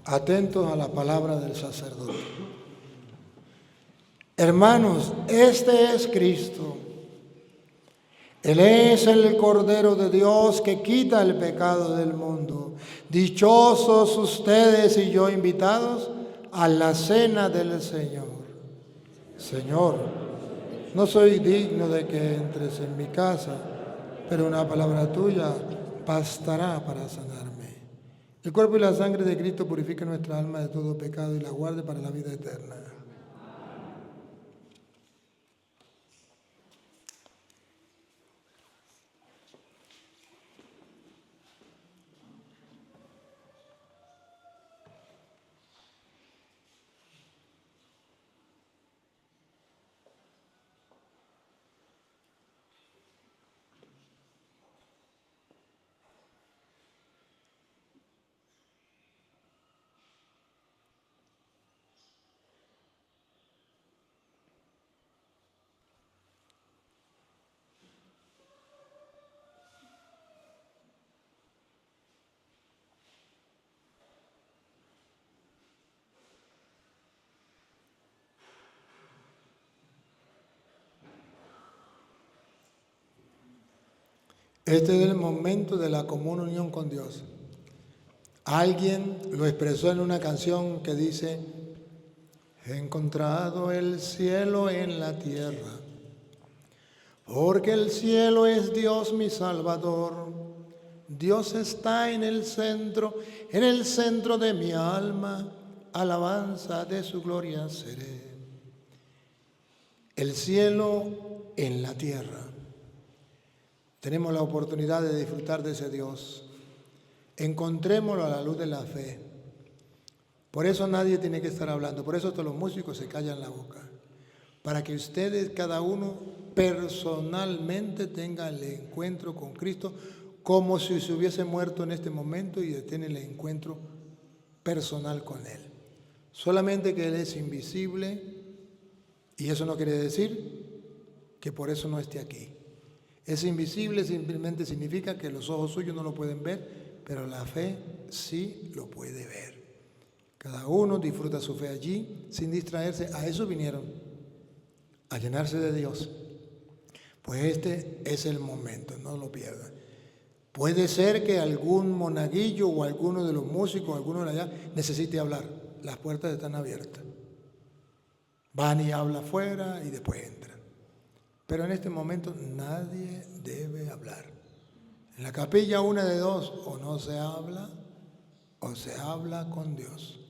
Atentos a la palabra del sacerdote. Hermanos, este es Cristo. Él es el Cordero de Dios que quita el pecado del mundo. Dichosos ustedes y yo invitados a la cena del Señor. Señor, no soy digno de que entres en mi casa, pero una palabra tuya bastará para sanarme. El cuerpo y la sangre de Cristo purifiquen nuestra alma de todo pecado y la guarde para la vida eterna. Este es el momento de la común unión con Dios. Alguien lo expresó en una canción que dice: he encontrado el cielo en la tierra, porque el cielo es Dios mi Salvador. Dios está en el centro de mi alma, alabanza de su gloria seré. El cielo en la tierra. Tenemos la oportunidad de disfrutar de ese Dios. Encontrémoslo a la luz de la fe. Por eso nadie tiene que estar hablando. Por eso todos los músicos se callan la boca. Para que ustedes, cada uno, personalmente tenga el encuentro con Cristo como si se hubiese muerto en este momento y tiene el encuentro personal con Él. Solamente que Él es invisible y eso no quiere decir que por eso no esté aquí. Es invisible, simplemente significa que los ojos suyos no lo pueden ver, pero la fe sí lo puede ver. Cada uno disfruta su fe allí sin distraerse. A eso vinieron, a llenarse de Dios. Pues este es el momento, no lo pierdan. Puede ser que algún monaguillo o alguno de los músicos, alguno de allá, necesite hablar. Las puertas están abiertas. Van y hablan afuera y después entran. Pero en este momento nadie debe hablar. En la capilla una de dos, o no se habla o se habla con Dios.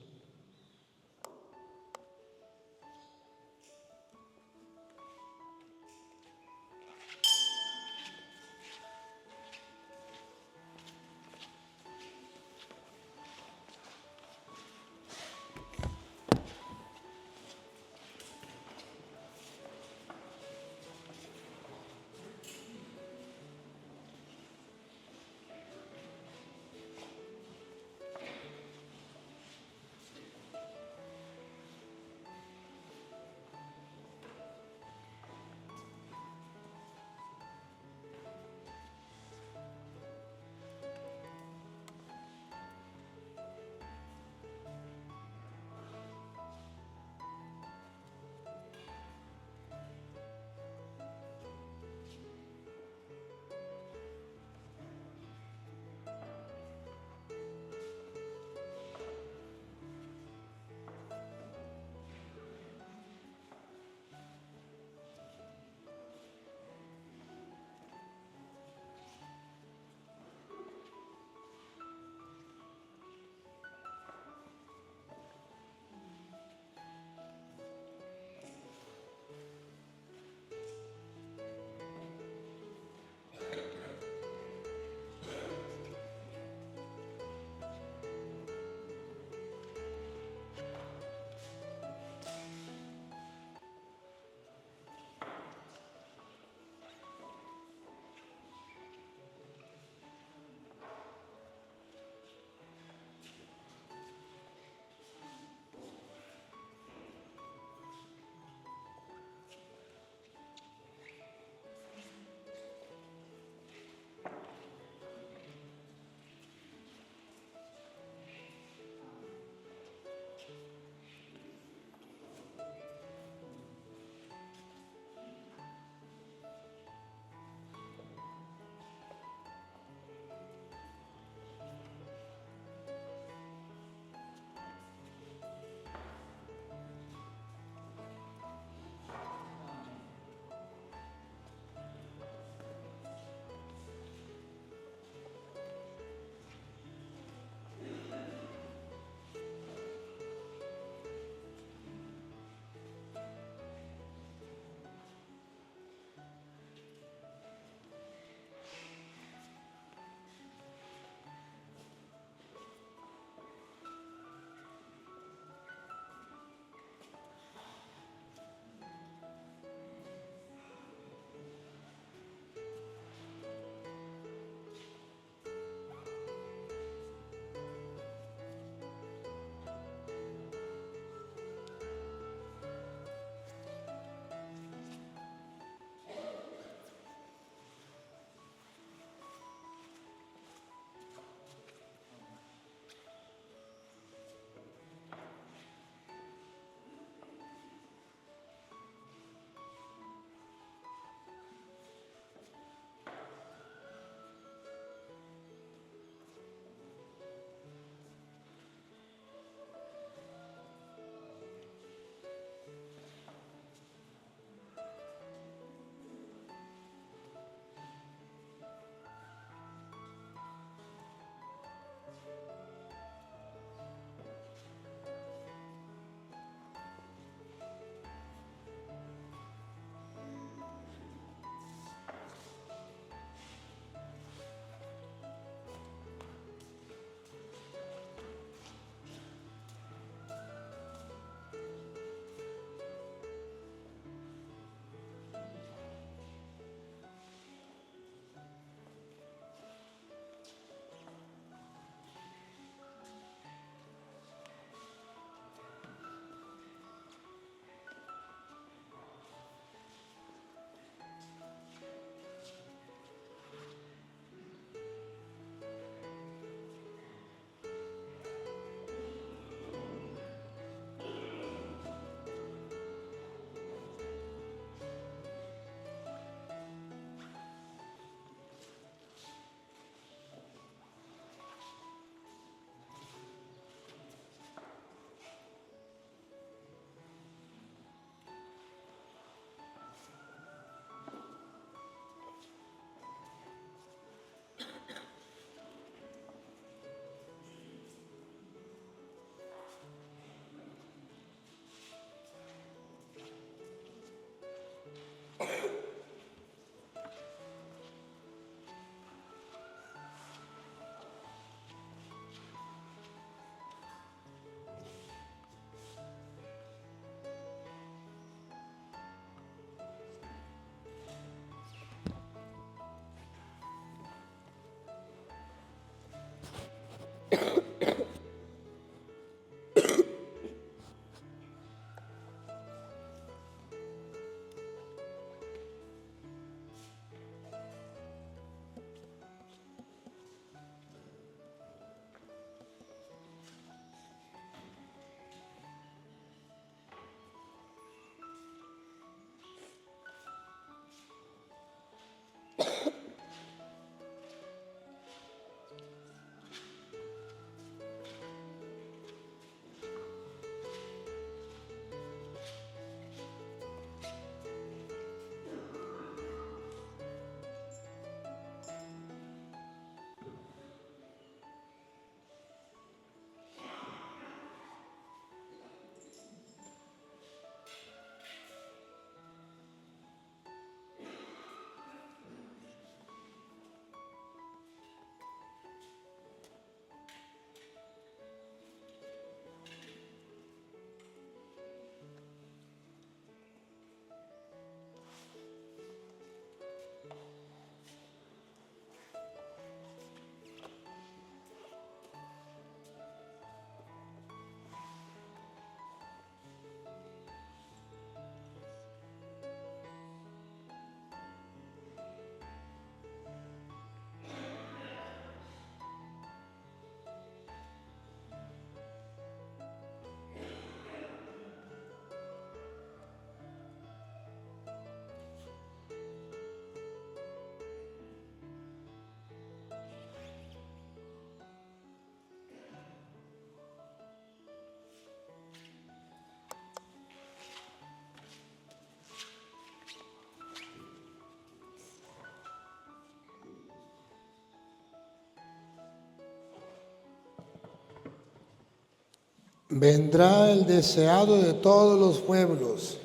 vendrá el deseado de todos los pueblos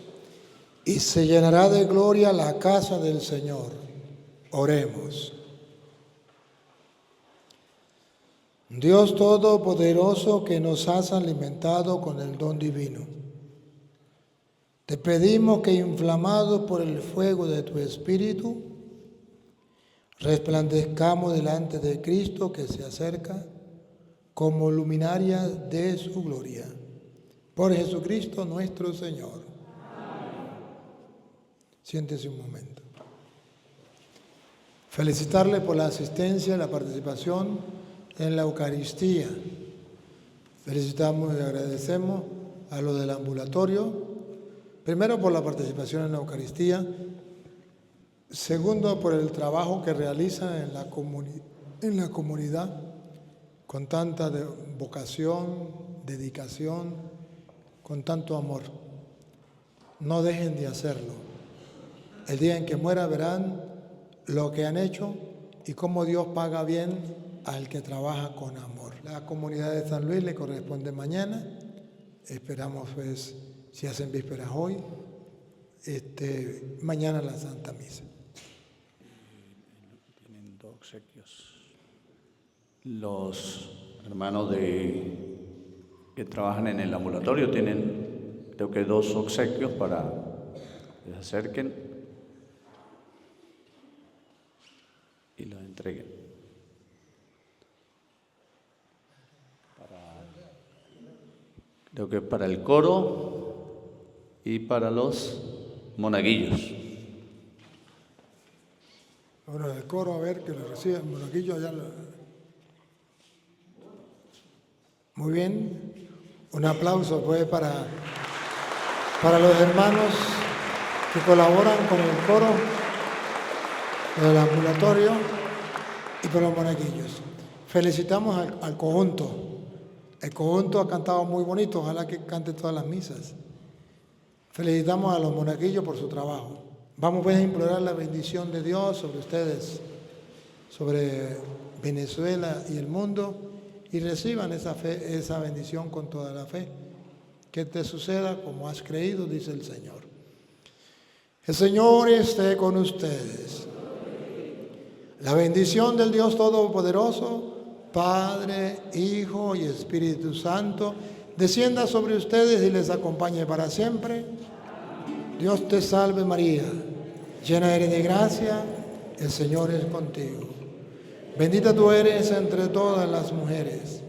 y se llenará de gloria la casa del Señor. Oremos. Dios Todopoderoso, que nos has alimentado con el don divino, te pedimos que, inflamados por el fuego de tu Espíritu, resplandezcamos delante de Cristo que se acerca como luminaria de su gloria. Por Jesucristo nuestro Señor. Siéntese un momento. Felicitarle por la asistencia y la participación en la Eucaristía. Felicitamos y agradecemos a los del ambulatorio, primero por la participación en la Eucaristía, segundo por el trabajo que realizan en la comunidad con tanta vocación, dedicación, con tanto amor. No dejen de hacerlo. El día en que muera verán lo que han hecho y cómo Dios paga bien al que trabaja con amor. La comunidad de San Luis le corresponde mañana. Esperamos, pues, si hacen vísperas hoy, mañana la Santa Misa. Tienen dos obsequios. Los hermanos que trabajan en el ambulatorio tienen, creo que, dos obsequios para que se acerquen y los entreguen. Creo que para el coro y para los monaguillos. Ahora el coro, a ver, que lo reciba el monaguillo allá. Muy bien. Un aplauso, pues, para los hermanos que colaboran con el coro del ambulatorio y por los monaguillos. Felicitamos al conjunto. El conjunto ha cantado muy bonito, ojalá que cante todas las misas. Felicitamos a los monaguillos por su trabajo. Vamos, pues, a implorar la bendición de Dios sobre ustedes, sobre Venezuela y el mundo, y reciban esa bendición con toda la fe. Que te suceda como has creído, dice el Señor. El Señor esté con ustedes. La bendición del Dios Todopoderoso, Padre, Hijo y Espíritu Santo, descienda sobre ustedes y les acompañe para siempre. Dios te salve María, llena eres de gracia, el Señor es contigo. Bendita tú eres entre todas las mujeres,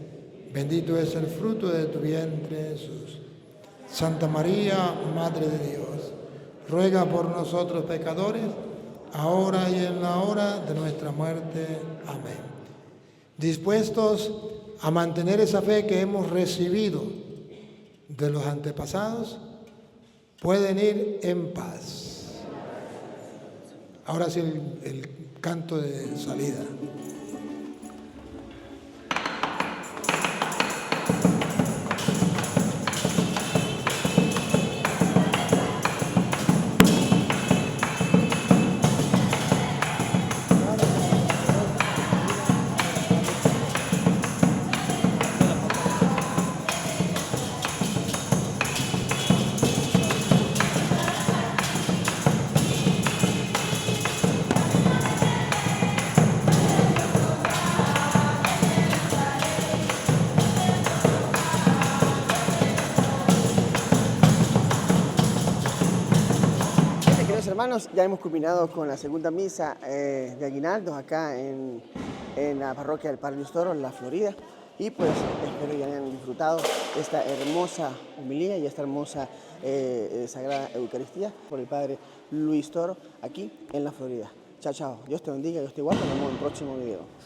bendito es el fruto de tu vientre Jesús. Santa María, Madre de Dios, ruega por nosotros pecadores, ahora y en la hora de nuestra muerte. Amén. Dispuestos a mantener esa fe que hemos recibido de los antepasados, pueden ir en paz. Ahora sí el canto de salida. Hermanos, ya hemos culminado con la segunda misa de aguinaldos acá en la parroquia del Padre Luis Toro, en la Florida. Y pues espero que hayan disfrutado esta hermosa homilía y esta hermosa Sagrada Eucaristía por el Padre Luis Toro aquí en la Florida. Chao, chao. Dios te bendiga, Dios te guarde. Nos vemos en el próximo video.